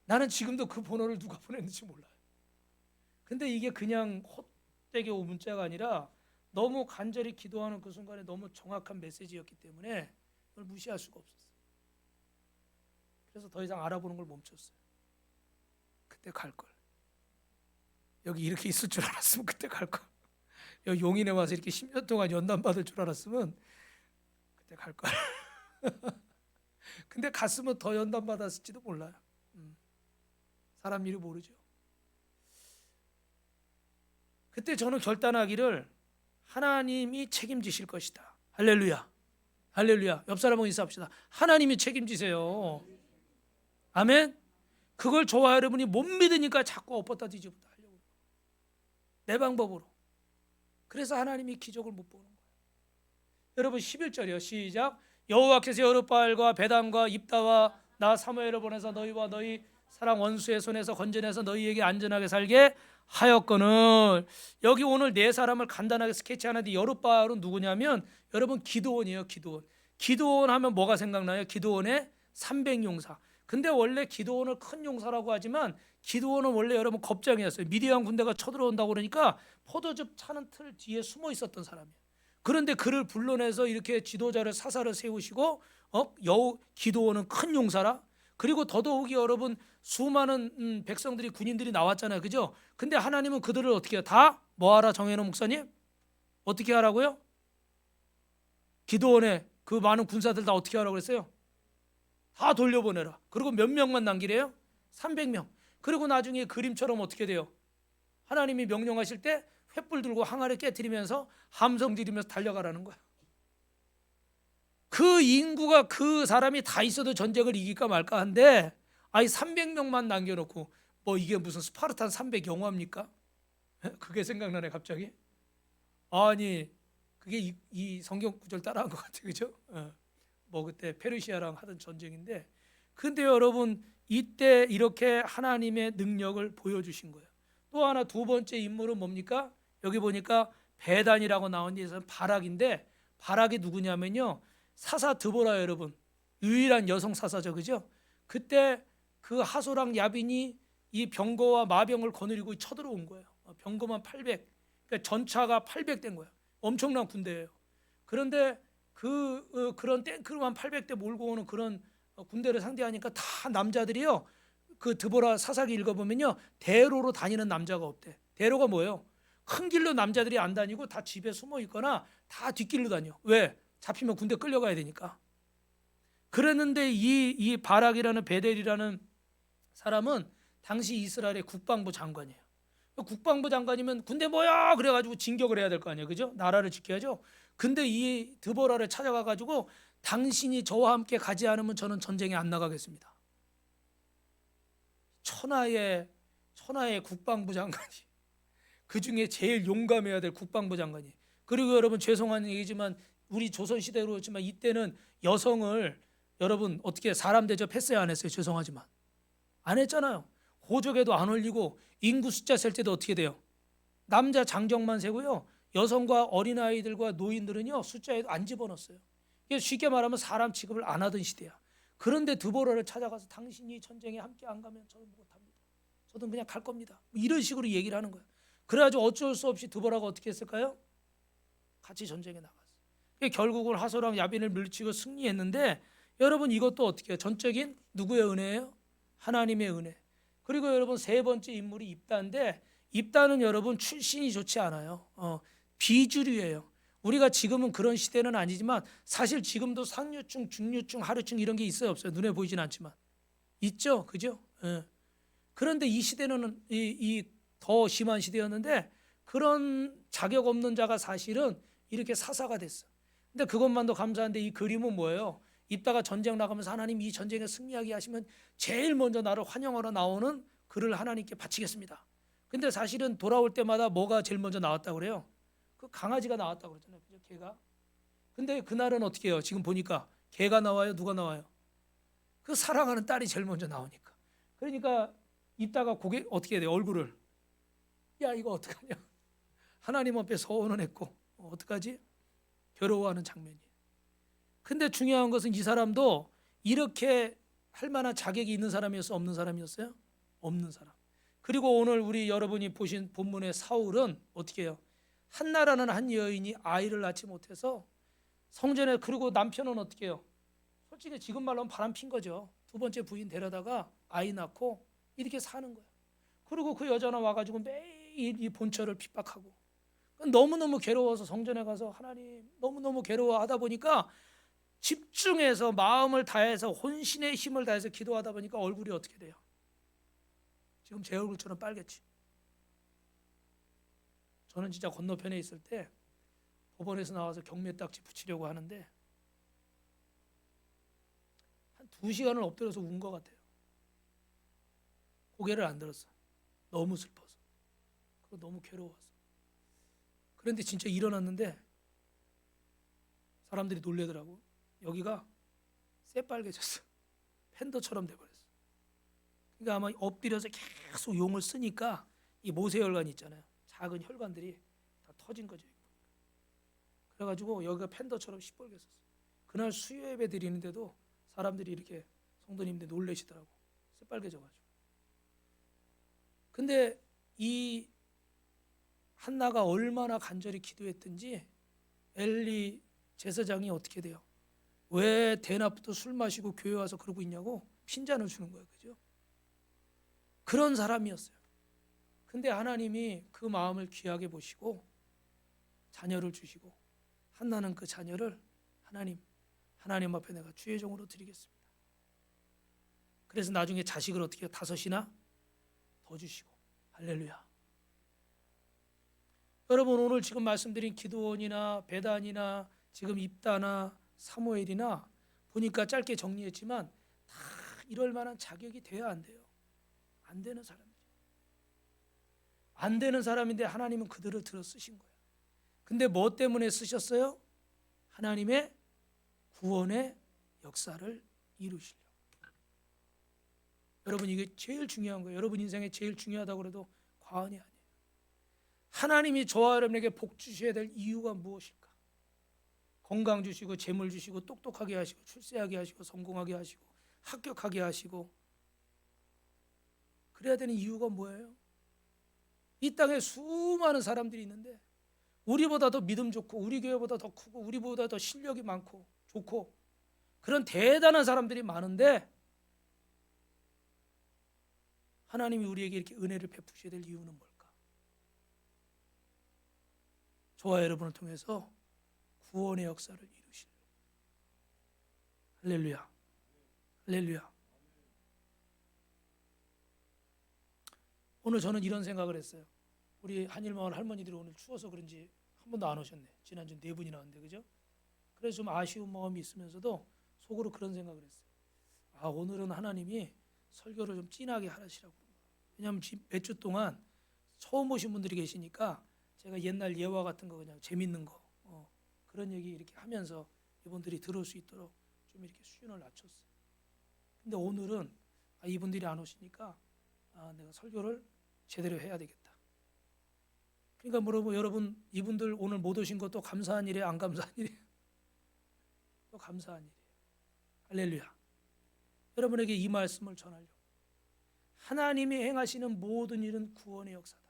나는 지금도 그 번호를 누가 보냈는지 몰라요. 근데 이게 그냥 헛되게 온 문자가 아니라 너무 간절히 기도하는 그 순간에 너무 정확한 메시지였기 때문에 그걸 무시할 수가 없었어요. 그래서 더 이상 알아보는 걸 멈췄어요. 그때 갈 걸. 여기 이렇게 있을 줄 알았으면 그때 갈 걸. 여기 용인에 와서 이렇게 10년 동안 연단 받을 줄 알았으면 그때 갈 걸. 근데 갔으면 더 연단 받았을지도 몰라요. 사람 일이 모르죠. 그때 저는 결단하기를 하나님이 책임지실 것이다. 할렐루야. 할렐루야. 옆 사람하고 인사합시다. 하나님이 책임지세요. 아멘. 그걸 저와 여러분이 못 믿으니까 자꾸 엎었다 뒤집었다 하려고. 내 방법으로. 그래서 하나님이 기적을 못 보는 거예요. 여러분 11절이요. 시작. 여호와께서 여룻바알과 베단과 입다와 나 사무엘을 보내서 너희와 너희 사랑 원수의 손에서 건져내서 너희에게 안전하게 살게 하였거늘. 여기 오늘 네 사람을 간단하게 스케치하는데 여룻바알은 누구냐면 여러분 기드온이에요. 기드온. 기드온 하면 뭐가 생각나요? 기드온의 300용사. 근데 원래 기드온을 큰 용사라고 하지만 기드온은 원래 여러분 겁장이었어요. 미디안 군대가 쳐들어온다고 그러니까 포도즙 차는 틀 뒤에 숨어 있었던 사람이에요. 그런데 그를 불러내서 이렇게 지도자를 사사를 세우시고 기드온은 큰 용사라. 그리고 더더욱이 여러분 수많은 백성들이 군인들이 나왔잖아요. 그죠? 근데 하나님은 그들을 어떻게 해요? 다 뭐하라 정해놓은 목사님? 어떻게 하라고요? 기드온의 그 많은 군사들 다 어떻게 하라고 그랬어요? 다 돌려보내라. 그리고 몇 명만 남기래요? 300명. 그리고 나중에 그림처럼 어떻게 돼요? 하나님이 명령하실 때 횃불 들고 항아리 깨트리면서 함성 지르면서 달려가라는 거야. 그 인구가 그 사람이 다 있어도 전쟁을 이길까 말까 한데 300명만 남겨놓고 뭐 이게 무슨 스파르탄 300 영화입니까? 그게 생각나네 갑자기. 아니 그게 이 성경 구절 따라한 것 같아요. 그죠? 뭐 그때 페르시아랑 하던 전쟁인데 근데 여러분 이때 이렇게 하나님의 능력을 보여주신 거예요. 또 하나 두 번째 인물은 뭡니까? 여기 보니까 베단이라고 나온 데서 바락인데 바락이 누구냐면요 사사 드보라 여러분 유일한 여성 사사죠. 그죠? 그때 그 하소랑 야빈이 이 병거와 마병을 거느리고 쳐들어온 거예요. 병거만 800 그러니까 전차가 800 된 거예요. 엄청난 군대예요. 그런데 그런 탱크만 800대 몰고 오는 그런 군대를 상대하니까 다 남자들이요. 그 드보라 사사기 읽어보면요. 대로로 다니는 남자가 없대. 대로가 뭐예요? 큰 길로 남자들이 안 다니고 다 집에 숨어 있거나 다 뒷길로 다녀. 왜? 잡히면 군대 끌려가야 되니까. 그랬는데 이 바락이라는 베델이라는 사람은 당시 이스라엘의 국방부 장관이에요. 국방부 장관이면 군대 뭐야 그래가지고 진격을 해야 될 거 아니에요. 그죠? 나라를 지켜야죠. 근데 이 드보라를 찾아가가지고 당신이 저와 함께 가지 않으면 저는 전쟁에 안 나가겠습니다. 천하의 국방부 장관이 그 중에 제일 용감해야 될 국방부 장관이 그리고 여러분 죄송한 얘기지만 우리 조선 시대로 그렇지만 이때는 여성을 여러분 어떻게 사람 대접했어요 안 했어요? 죄송하지만 안 했잖아요. 호적에도 안 올리고 인구 숫자 셀 때도 어떻게 돼요? 남자 장정만 세고요. 여성과 어린아이들과 노인들은요 숫자에도 안 집어넣었어요. 이게 쉽게 말하면 사람 취급을 안 하던 시대야. 그런데 드보라를 찾아가서 당신이 전쟁에 함께 안 가면 저는 못합니다. 저도 그냥 갈 겁니다. 뭐 이런 식으로 얘기를 하는 거야. 그래가지고 어쩔 수 없이 드보라가 어떻게 했을까요? 같이 전쟁에 나갔어요. 결국은 하소랑 야빈을 물리치고 승리했는데 여러분 이것도 어떻게 해요? 전적인 누구의 은혜예요? 하나님의 은혜. 그리고 여러분 세 번째 인물이 입다인데 입다는 여러분 출신이 좋지 않아요. 비주류예요. 우리가 지금은 그런 시대는 아니지만 사실 지금도 상류층, 중류층, 하류층 이런 게 있어요 없어요? 눈에 보이진 않지만 있죠, 그죠? 예. 그런데 이 시대는 더 심한 시대였는데 그런 자격 없는 자가 사실은 이렇게 사사가 됐어. 근데 그것만도 감사한데 이 그림은 뭐예요? 이따가 전쟁 나가면서 하나님 이 전쟁에 승리하게 하시면 제일 먼저 나를 환영하러 나오는 글을 하나님께 바치겠습니다. 근데 사실은 돌아올 때마다 뭐가 제일 먼저 나왔다고 그래요? 그 강아지가 나왔다고 그러잖아요. 그죠? 개가. 근데 그날은 어떻게 해요? 지금 보니까 개가 나와요? 누가 나와요? 그 사랑하는 딸이 제일 먼저 나오니까. 그러니까 이따가 고개 어떻게 해야 돼요? 얼굴을. 야 이거 어떡하냐. 하나님 앞에 서원은 했고 어떡하지? 괴로워하는 장면이에요. 근데 중요한 것은 이 사람도 이렇게 할 만한 자격이 있는 사람이었어요? 없는 사람이었어요? 없는 사람. 그리고 오늘 우리 여러분이 보신 본문의 사울은 어떻게 해요? 한나라는 한 여인이 아이를 낳지 못해서 성전에 그리고 남편은 어떻게 해요? 솔직히 지금 말로 하면 바람 핀 거죠. 두 번째 부인 데려다가 아이 낳고 이렇게 사는 거예요. 그리고 그 여자는 와가지고 매일 이 본처를 핍박하고 너무너무 괴로워서 성전에 가서 하나님 너무너무 괴로워하다 보니까 집중해서 마음을 다해서 혼신의 힘을 다해서 기도하다 보니까 얼굴이 어떻게 돼요? 지금 제 얼굴처럼 빨갛지. 저는 진짜 건너편에 있을 때 법원에서 나와서 경매딱지 붙이려고 하는데 한 2시간을 엎드려서 운 것 같아요. 고개를 안 들었어. 너무 슬퍼서. 그리고 너무 괴로워서. 그런데 진짜 일어났는데 사람들이 놀래더라고. 여기가 새빨개졌어. 팬더처럼 돼버렸어. 그러니까 아마 엎드려서 계속 용을 쓰니까 이 모세혈관 있잖아요. 작은 혈관들이 다 터진 거죠. 그래가지고 여기가 팬더처럼 시뻘갰었어. 그날 수요 예배 드리는데도 사람들이 이렇게 성도님들 놀래시더라고. 새빨개져가지고. 근데 이 한나가 얼마나 간절히 기도했든지 엘리 제사장이 어떻게 돼요? 왜 대낮부터 술 마시고 교회 와서 그러고 있냐고 핀잔을 주는 거예요. 그죠? 그런 사람이었어요. 근데 하나님이 그 마음을 귀하게 보시고 자녀를 주시고 한나는 그 자녀를 하나님 앞에 내가 주의 종으로 드리겠습니다. 그래서 나중에 자식을 어떻게 해요? 5이나 더 주시고 할렐루야. 여러분 오늘 지금 말씀드린 기드온이나 베단이나 지금 입다나 사무엘이나 보니까 짧게 정리했지만 다 이럴 만한 자격이 돼야 안 돼요. 안 되는 사람이죠. 안 되는 사람인데 하나님은 그들을 들어 쓰신 거예요. 근데 뭐 때문에 쓰셨어요? 하나님의 구원의 역사를 이루시려고. 여러분 이게 제일 중요한 거예요. 여러분 인생에 제일 중요하다고 해도 과언이 아니에요. 하나님이 저와 여러분에게 복 주셔야 될 이유가 무엇일까? 건강 주시고 재물 주시고 똑똑하게 하시고 출세하게 하시고 성공하게 하시고 합격하게 하시고 그래야 되는 이유가 뭐예요? 이 땅에 수많은 사람들이 있는데 우리보다 더 믿음 좋고 우리 교회보다 더 크고 우리보다 더 실력이 많고 좋고 그런 대단한 사람들이 많은데 하나님이 우리에게 이렇게 은혜를 베푸셔야 될 이유는 뭘까? 저와 여러분을 통해서 구원의 역사를 이루시려고. 할렐루야. 할렐루야. 오늘 저는 이런 생각을 했어요. 우리 한일마을 할머니들이 오늘 추워서 그런지 한 번도 안 오셨네. 지난주 4분이나 왔는데 그죠? 그래서 좀 아쉬운 마음이 있으면서도 속으로 그런 생각을 했어요. 아 오늘은 하나님이 설교를 좀 진하게 하시라고. 왜냐하면 몇 주 동안 처음 오신 분들이 계시니까 제가 옛날 예화 같은 거 그냥 재밌는 거 그런 얘기 이렇게 하면서 이분들이 들을 수 있도록 좀 이렇게 수준을 낮췄어요. 근데 오늘은 이분들이 안 오시니까 내가 설교를 제대로 해야 되겠다. 그러니까 뭐 여러분 이분들 오늘 못 오신 것도 감사한 일이에요, 안 감사한 일이에요? 또 감사한 일이에요. 할렐루야. 여러분에게 이 말씀을 전하려고. 하나님이 행하시는 모든 일은 구원의 역사다.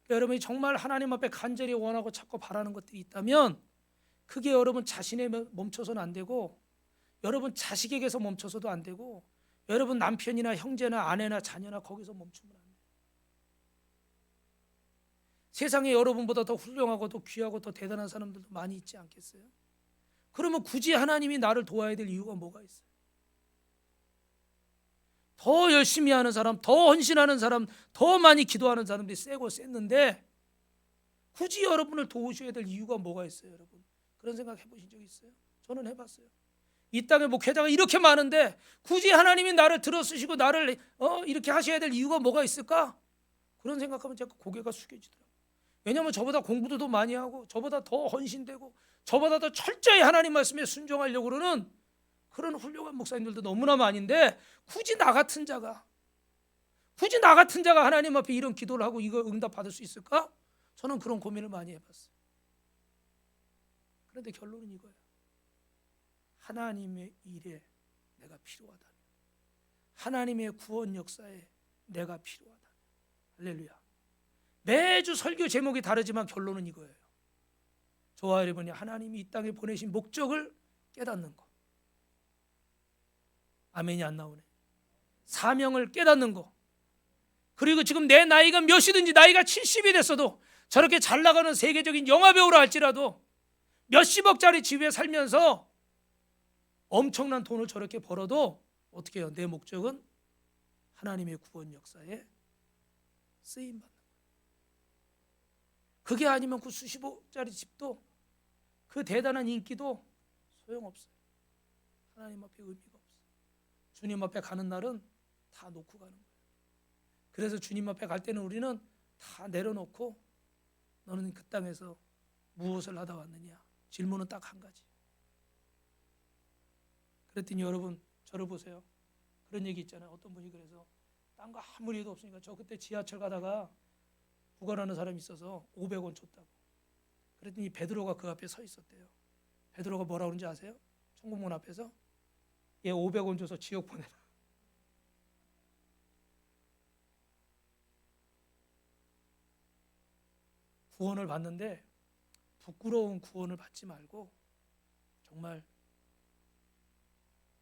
그러니까 여러분이 정말 하나님 앞에 간절히 원하고 찾고 바라는 것들이 있다면 그게 여러분 자신에 멈춰서는 안 되고, 여러분 자식에게서 멈춰서도 안 되고, 여러분 남편이나 형제나 아내나 자녀나 거기서 멈추면 안 돼요. 세상에 여러분보다 더 훌륭하고 더 귀하고 더 대단한 사람들도 많이 있지 않겠어요? 그러면 굳이 하나님이 나를 도와야 될 이유가 뭐가 있어요? 더 열심히 하는 사람, 더 헌신하는 사람, 더 많이 기도하는 사람들이 세고 셌는데 굳이 여러분을 도우셔야 될 이유가 뭐가 있어요, 여러분? 그런 생각 해보신 적 있어요? 저는 해봤어요. 이 땅에 목회자가 이렇게 많은데 굳이 하나님이 나를 들어쓰시고 나를 이렇게 하셔야 될 이유가 뭐가 있을까? 그런 생각하면 제가 고개가 숙여지더라고요. 왜냐하면 저보다 공부도 더 많이 하고 저보다 더 헌신되고 저보다 더 철저히 하나님 말씀에 순종하려고 그러는 그런 훌륭한 목사님들도 너무나 많은데 굳이 나 같은 자가 하나님 앞에 이런 기도를 하고 이거 응답받을 수 있을까? 저는 그런 고민을 많이 해봤어요. 그런데 결론은 이거예요. 하나님의 일에 내가 필요하다. 하나님의 구원 역사에 내가 필요하다. 할렐루야. 매주 설교 제목이 다르지만 결론은 이거예요. 저와 여러분이 하나님이 이 땅에 보내신 목적을 깨닫는 것. 아멘이 안 나오네. 사명을 깨닫는 것. 그리고 지금 내 나이가 몇이든지 나이가 70이 됐어도 저렇게 잘 나가는 세계적인 영화배우라 할지라도 몇십억짜리 집에 살면서 엄청난 돈을 저렇게 벌어도 어떻게 해요? 내 목적은 하나님의 구원 역사에 쓰임받는 거예요. 그게 아니면 그 수십억짜리 집도 그 대단한 인기도 소용없어요. 하나님 앞에 의미가 없어요. 주님 앞에 가는 날은 다 놓고 가는 거예요. 그래서 주님 앞에 갈 때는 우리는 다 내려놓고 너는 그 땅에서 무엇을 하다 왔느냐? 질문은 딱 한 가지. 그랬더니 여러분 저를 보세요. 그런 얘기 있잖아요. 어떤 분이 그래서 딴 거 아무리 해도 없으니까 저 그때 지하철 가다가 부관하는 사람이 있어서 500원 줬다고. 그랬더니 베드로가 그 앞에 서 있었대요. 베드로가 뭐라 그런지 아세요? 천국문 앞에서 얘 500원 줘서 지옥 보내라. 구원을 받는데 부끄러운 구원을 받지 말고 정말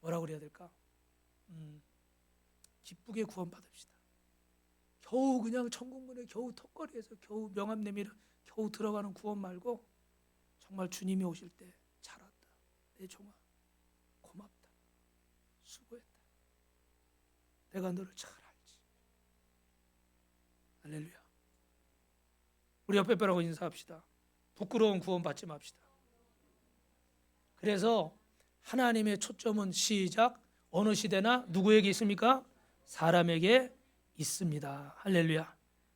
뭐라 그래야 될까? 기쁘게 구원받읍시다. 겨우 그냥 천국문에 겨우 턱걸이에서 겨우 명함 내밀어 겨우 들어가는 구원 말고 정말 주님이 오실 때 잘 왔다. 내 종아 고맙다. 수고했다. 내가 너를 잘 알지. 할렐루야. 우리 옆에 뼈라고 인사합시다. 부끄러운 구원 받지 맙시다. 그래서 하나님의 초점은 시작 어느 시대나 누구에게 있습니까? 사람에게 있습니다. 할렐루야.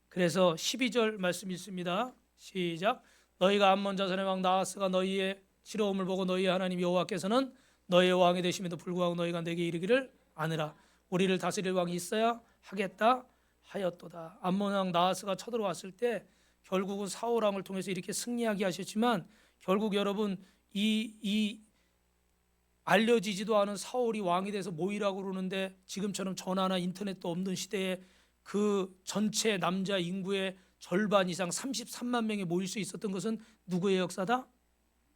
그래서 12절 말씀 있습니다. 시작 너희가 암몬 자손의 왕 나하스가 너희의 치러움을 보고 너희의 하나님 여호와께서는 너희의 왕이 되심에도 불구하고 너희가 내게 이르기를 아느라 우리를 다스릴 왕이 있어야 하겠다 하였도다. 암몬 왕 나하스가 쳐들어왔을 때 결국은 사울 왕을 통해서 이렇게 승리하게 하셨지만 결국 여러분 이 알려지지도 않은 사울이 왕이 돼서 모이라고 그러는데 지금처럼 전화나 인터넷도 없는 시대에 그 전체 남자 인구의 절반 이상 33만 명이 모일 수 있었던 것은 누구의 역사다?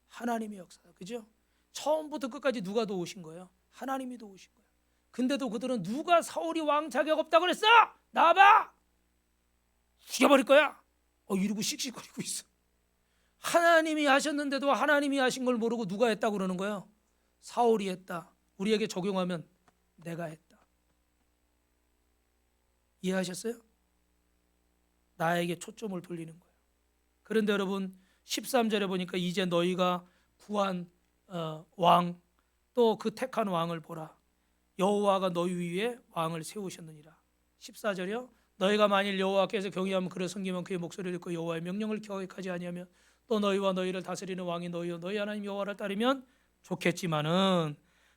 하나님의 역사다. 그죠? 처음부터 끝까지 누가 도우신 거예요? 하나님이 도우신 거예요. 근데도 그들은 누가 사울이 왕 자격 없다고 그랬어? 나와봐! 죽여버릴 거야. 이러고 씩씩거리고 있어. 하나님이 하셨는데도 하나님이 하신 걸 모르고 누가 했다고 그러는 거예요? 사울이 했다. 우리에게 적용하면 내가 했다. 이해하셨어요? 나에게 초점을 돌리는 거예요. 그런데 여러분 13절에 보니까 이제 너희가 구한 왕 또 그 택한 왕을 보라. 여호와가 너희 위에 왕을 세우셨느니라. 14절이요. 너희가 만일 여호와께서 경외하면 그를 섬기면 그의 목소리를 듣고 여호와의 명령을 기억하지 아니하면 또 너희와 너희를 다스리는 왕이 너희요 너희 하나님 여호와를 따르면 좋겠지만은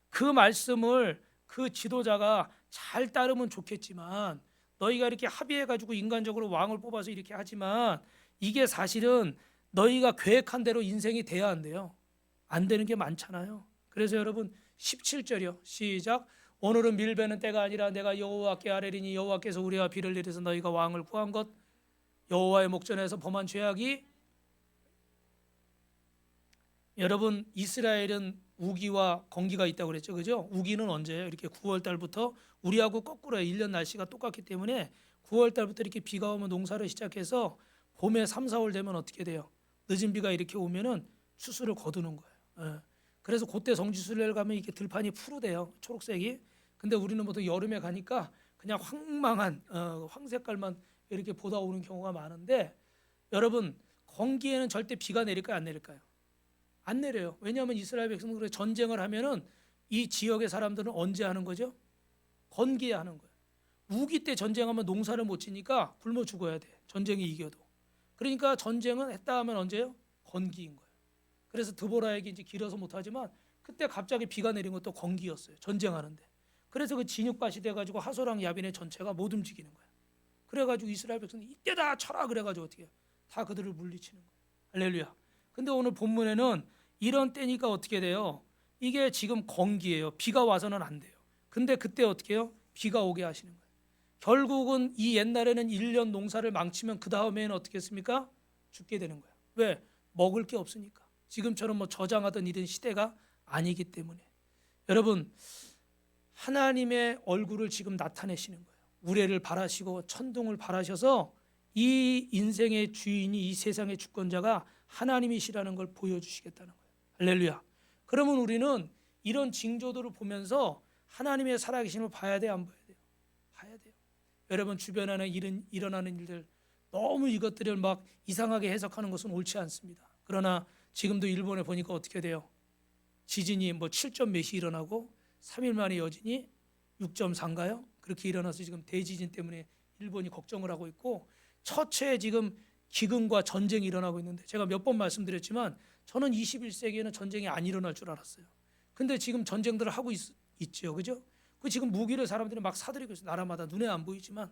그 말씀을 그 지도자가 잘 따르면 좋겠지만 너희가 이렇게 합의해 가지고 인간적으로 왕을 뽑아서 이렇게 하지만 이게 사실은 너희가 계획한 대로 인생이 돼야 안 돼요. 안 되는 게 많잖아요. 그래서 여러분 17절이요. 시작. 오늘은 밀베는 때가 아니라 내가 여호와께 아뢰리니 여호와께서 우리와 비를 내려서 너희가 왕을 구한 것 여호와의 목전에서 범한 죄악이 여러분 이스라엘은 우기와 건기가 있다고 그랬죠. 그죠? 우기는 언제예요? 이렇게 9월 달부터 우리하고 거꾸로요. 1년 날씨가 똑같기 때문에 9월 달부터 이렇게 비가 오면 농사를 시작해서 봄에 3, 4월 되면 어떻게 돼요? 늦은 비가 이렇게 오면은 추수를 거두는 거예요. 예. 그래서 그때 성지순례를 가면 이게 들판이 푸르대요. 초록색이. 근데 우리는 보통 여름에 가니까 그냥 황망한 황색깔만 이렇게 보다 오는 경우가 많은데 여러분 건기에는 절대 비가 내릴까요? 안 내릴까요? 안 내려요. 왜냐하면 이스라엘 백성들이 전쟁을 하면은 이 지역의 사람들은 언제 하는 거죠? 건기에 하는 거예요. 우기 때 전쟁하면 농사를 못 지니까 굶어 죽어야 돼. 전쟁이 이겨도. 그러니까 전쟁은 했다 하면 언제요? 건기인 거예요. 그래서 드보라에게 이제 길어서 못하지만 그때 갑자기 비가 내린 것도 건기였어요. 전쟁하는데. 그래서 그 진흙밭이 돼가지고 하소랑 야빈의 전체가 못 움직이는 거예요. 그래가지고 이스라엘 백성이 이때다 쳐라 그래가지고 어떻게 해요? 다 그들을 물리치는 거예요. 할렐루야. 근데 오늘 본문에는 이런 때니까 어떻게 돼요? 이게 지금 건기예요. 비가 와서는 안 돼요. 근데 그때 어떻게 해요? 비가 오게 하시는 거예요. 결국은 이 옛날에는 1년 농사를 망치면 그 다음에는 어떻게 했습니까? 죽게 되는 거예요. 왜? 먹을 게 없으니까. 지금처럼 뭐 저장하던 이런 시대가 아니기 때문에. 여러분 하나님의 얼굴을 지금 나타내시는 거예요. 우레를 바라시고 천둥을 바라셔서 이 인생의 주인이 이 세상의 주권자가 하나님이시라는 걸 보여주시겠다는 거예요. 할렐루야. 그러면 우리는 이런 징조들을 보면서 하나님의 살아계심을 봐야 돼, 안 봐야 돼요? 봐야 돼요. 여러분 주변 안에 일어나는 일들 너무 이것들을 막 이상하게 해석하는 것은 옳지 않습니다. 그러나 지금도 일본에 보니까 어떻게 돼요? 지진이 뭐 7점 몇이 일어나고 3일 만에 여진이 6.4인가요? 그렇게 일어나서 지금 대지진 때문에 일본이 걱정을 하고 있고 처처에 지금 기근과 전쟁이 일어나고 있는데 제가 몇 번 말씀드렸지만 저는 21세기에는 전쟁이 안 일어날 줄 알았어요. 근데 지금 전쟁들을 하고 있죠. 그죠? 그 지금 무기를 사람들이 막 사들이고 있어요. 나라마다 눈에 안 보이지만.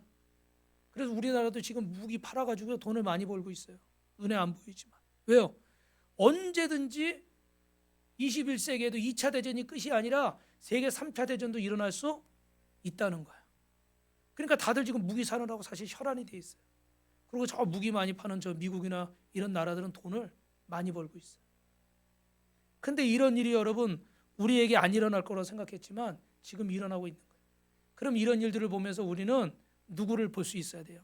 그래서 우리나라도 지금 무기 팔아가지고 돈을 많이 벌고 있어요. 눈에 안 보이지만. 왜요? 언제든지 21세기에도 2차 대전이 끝이 아니라 세계 3차 대전도 일어날 수 있다는 거예요. 그러니까 다들 지금 무기 사느라고 사실 혈안이 돼 있어요. 그리고 저 무기 많이 파는 저 미국이나 이런 나라들은 돈을 많이 벌고 있어요. 근데 이런 일이 여러분 우리에게 안 일어날 거라고 생각했지만 지금 일어나고 있는 거예요. 그럼 이런 일들을 보면서 우리는 누구를 볼 수 있어야 돼요?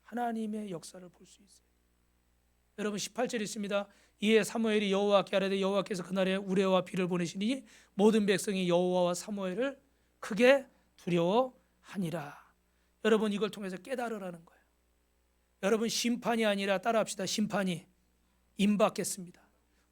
하나님의 역사를 볼 수 있어요. 여러분 18절 있습니다. 이에 사무엘이 여호와께 아뢰되 여호와께서 그날에 우레와 비를 보내시니 모든 백성이 여호와와 사무엘을 크게 두려워하니라. 여러분 이걸 통해서 깨달으라는 거예요. 여러분 심판이 아니라 따라합시다. 심판이 임박했습니다.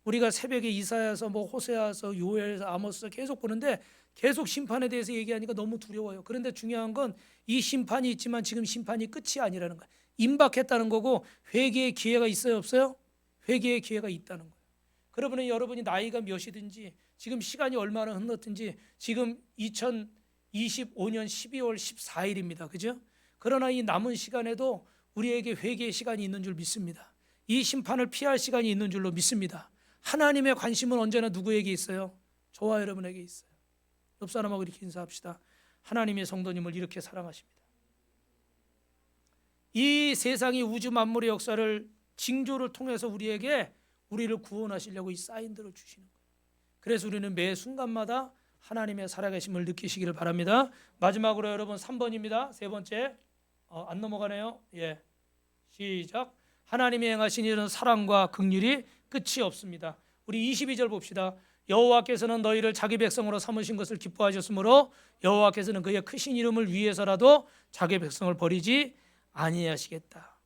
우리가 새벽에 이사야서 뭐 호세아서 요엘서 아모스서 계속 보는데 계속 심판에 대해서 얘기하니까 너무 두려워요. 그런데 중요한 건 이 심판이 있지만 지금 심판이 끝이 아니라는 거예요. 임박했다는 거고 회개의 기회가 있어요, 없어요? 회개의 기회가 있다는 거예요. 그러면 여러분이 나이가 몇이든지 지금 시간이 얼마나 흘렀든지 지금 2025년 12월 14일입니다. 그죠? 그러나 이 남은 시간에도 우리에게 회개의 시간이 있는 줄 믿습니다. 이 심판을 피할 시간이 있는 줄로 믿습니다. 하나님의 관심은 언제나 누구에게 있어요? 저와 여러분에게 있어요. 옆 사람하고 이렇게 인사합시다. 하나님의 성도님을 이렇게 사랑하십니다. 이 세상이 우주 만물의 역사를 징조를 통해서 우리를 구원하시려고 이 사인들을 주시는 거예요. 그래서 우리는 매 순간마다 하나님의 살아계심을 느끼시기를 바랍니다. 마지막으로 여러분 3번입니다. 세 번째 안 넘어가네요. 예, 시작. 하나님이 행하신 이런 사랑과 긍휼이 끝이 없습니다. 우리 22절 봅시다. 여호와께서는 너희를 자기 백성으로 삼으신 것을 기뻐하셨으므로 여호와께서는 그의 크신 이름을 위해서라도 자기 백성을 버리지 아니하시겠다.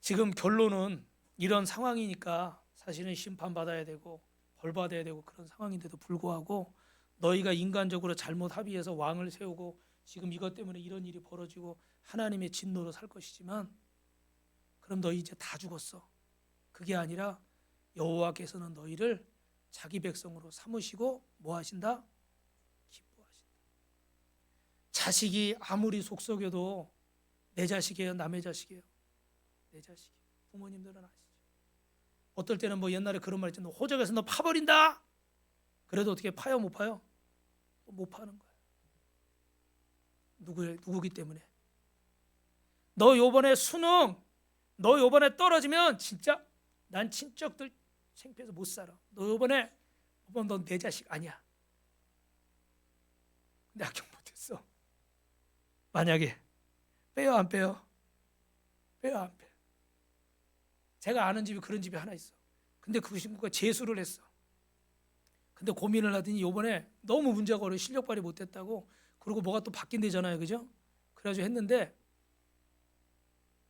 지금 결론은 이런 상황이니까 사실은 심판받아야 되고 벌받아야 되고 그런 상황인데도 불구하고 너희가 인간적으로 잘못 합의해서 왕을 세우고 지금 이것 때문에 이런 일이 벌어지고 하나님의 진노로 살 것이지만 그럼 너희 이제 다 죽었어. 그게 아니라 여호와께서는 너희를 자기 백성으로 삼으시고 뭐 하신다? 기뻐하신다. 자식이 아무리 속썩여도 내 자식이에요, 남의 자식이에요? 내 자식이에요. 부모님들은 아시죠? 어떨 때는 뭐 옛날에 그런 말 있잖아요. 호적에서 너 파버린다. 그래도 어떻게 파요, 못 파요? 못 파는 거예요. 누구기 때문에? 너 요번에 수능, 너 요번에 떨어지면 진짜 난 친척들 창피해서 못 살아. 너 요번에 넌 내 자식 아니야. 근데 합격 못했어. 만약에 빼요, 안 빼요? 빼요, 안 빼요? 제가 아는 집이 그런 집이 하나 있어. 근데 그 친구가 재수를 했어. 근데 고민을 하더니 요번에 너무 문제가 어려워 실력 발휘 못했다고. 그리고 뭐가 또 바뀐대잖아요, 그죠? 그래가지고 했는데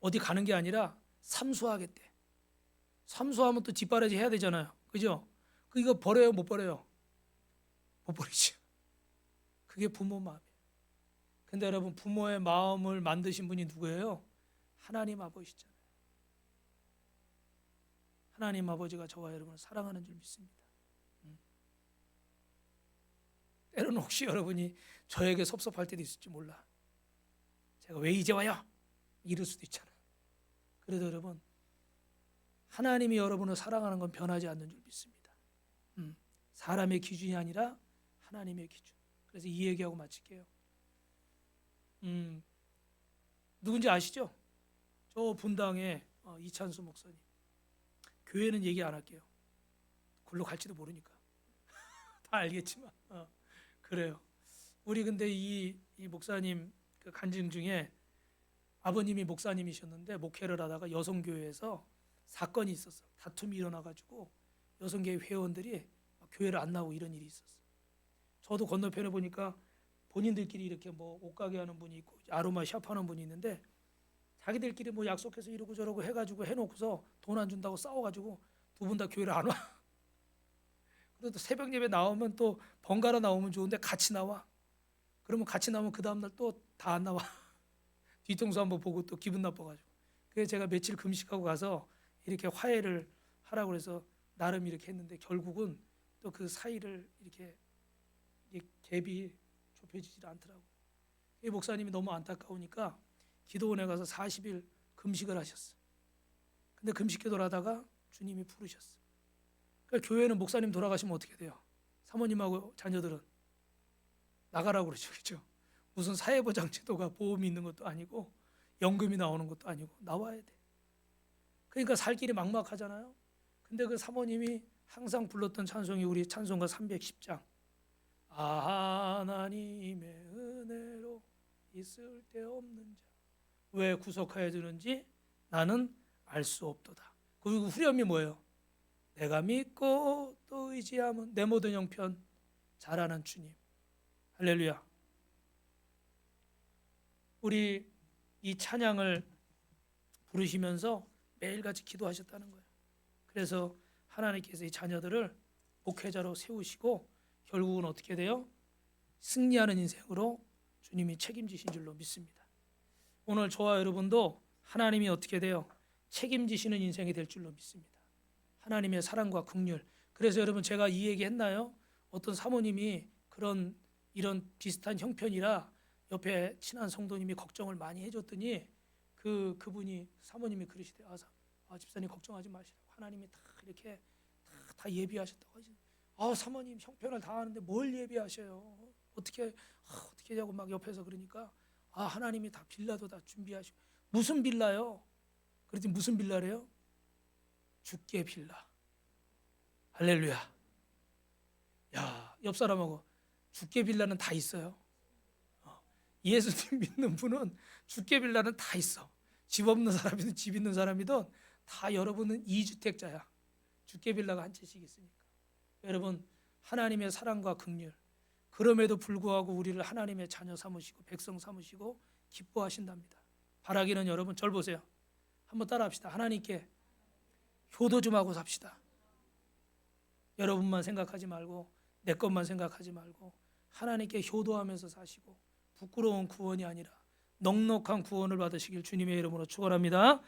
어디 가는 게 아니라 삼수하겠대. 삼수하면 또 뒷바라지 해야 되잖아요, 그죠? 이거 버려요, 못 버려요? 못 버리죠. 그게 부모 마음이에요. 근데 여러분, 부모의 마음을 만드신 분이 누구예요? 하나님 아버지잖아요. 하나님 아버지가 저와 여러분을 사랑하는 줄 믿습니다. 때로는 혹시 여러분이 저에게 섭섭할 때도 있을지 몰라. 제가 왜 이제 와요? 이럴 수도 있잖아요. 그래도 여러분, 하나님이 여러분을 사랑하는 건 변하지 않는 줄 믿습니다. 사람의 기준이 아니라 하나님의 기준. 그래서 이 얘기하고 마칠게요. 누군지 아시죠? 저 분당의 이찬수 목사님. 교회는 얘기 안 할게요. 글로 갈지도 모르니까. 다 알겠지만 그래요. 우리 근데 이 목사님 그 간증 중에 아버님이 목사님이셨는데 목회를 하다가 여성교회에서 사건이 있었어. 다툼이 일어나가지고 여성교회 회원들이 교회를 안 나오고 이런 일이 있었어. 저도 건너편에 보니까 본인들끼리 이렇게 뭐 옷가게 하는 분이 있고 아로마 샵 하는 분이 있는데 자기들끼리 뭐 약속해서 이러고 저러고 해가지고 해놓고서 돈 안 준다고 싸워가지고 두 분 다 교회를 안 와. 그래도 새벽 예배 나오면 또 번갈아 나오면 좋은데 같이 나와. 그러면 같이 나오면 그 다음날 또 다 안 나와. 뒤통수 한번 보고 또 기분 나빠가지고. 그래서 제가 며칠 금식하고 가서 이렇게 화해를 하라고 그래서 나름 이렇게 했는데 결국은 또 그 사이를 이렇게 갭이 좁혀지질 않더라고요. 이 목사님이 너무 안타까우니까 기도원에 가서 40일 금식을 하셨어. 근데 금식기도를 하다가 주님이 부르셨어. 그러니까 교회는 목사님 돌아가시면 어떻게 돼요? 사모님하고 자녀들은 나가라고 그러죠, 그렇죠? 무슨 사회보장제도가 보험이 있는 것도 아니고 연금이 나오는 것도 아니고 나와야 돼. 그러니까 살 길이 막막하잖아요. 근데 그 사모님이 항상 불렀던 찬송이 우리 찬송가 310장. 하나님의 은혜로 있을 데 없는 자 왜 구속하여 주는지 나는 알 수 없도다. 그리고 후렴이 뭐예요? 내가 믿고 또 의지하면 내 모든 형편 잘하는 주님. 할렐루야. 우리 이 찬양을 부르시면서 매일같이 기도하셨다는 거예요. 그래서 하나님께서 이 자녀들을 목회자로 세우시고 결국은 어떻게 돼요? 승리하는 인생으로 주님이 책임지신 줄로 믿습니다. 오늘 저와 여러분도 하나님이 어떻게 돼요? 책임지시는 인생이 될 줄로 믿습니다. 하나님의 사랑과 긍휼. 그래서 여러분 제가 이 얘기 했나요? 어떤 사모님이 이런 비슷한 형편이라 옆에 친한 성도님이 걱정을 많이 해줬더니 그분이 사모님이 그러시대. 집사님 걱정하지 마시라고. 하나님이 다 이렇게 다 예비하셨다고 하지. 사모님 형편을 다 하는데 뭘 예비하셔요? 어떻게 하냐고 막 옆에서 그러니까 하나님이 다 빌라도 다 준비하시고. 무슨 빌라요? 그랬더니 무슨 빌라래요? 주께 빌라. 할렐루야. 야, 옆 사람하고 주께 빌라는 다 있어요. 예수님 믿는 분은 주께 빌라는 다 있어. 집 없는 사람이든 집 있는 사람이든 다 여러분은 2주택자야. 주께 빌라가 한 채씩 있으니까. 여러분 하나님의 사랑과 긍휼 그럼에도 불구하고 우리를 하나님의 자녀 삼으시고 백성 삼으시고 기뻐하신답니다. 바라기는 여러분 절 보세요. 한번 따라합시다. 하나님께 효도 좀 하고 삽시다. 여러분만 생각하지 말고 내 것만 생각하지 말고 하나님께 효도하면서 사시고 부끄러운 구원이 아니라 넉넉한 구원을 받으시길 주님의 이름으로 축원합니다.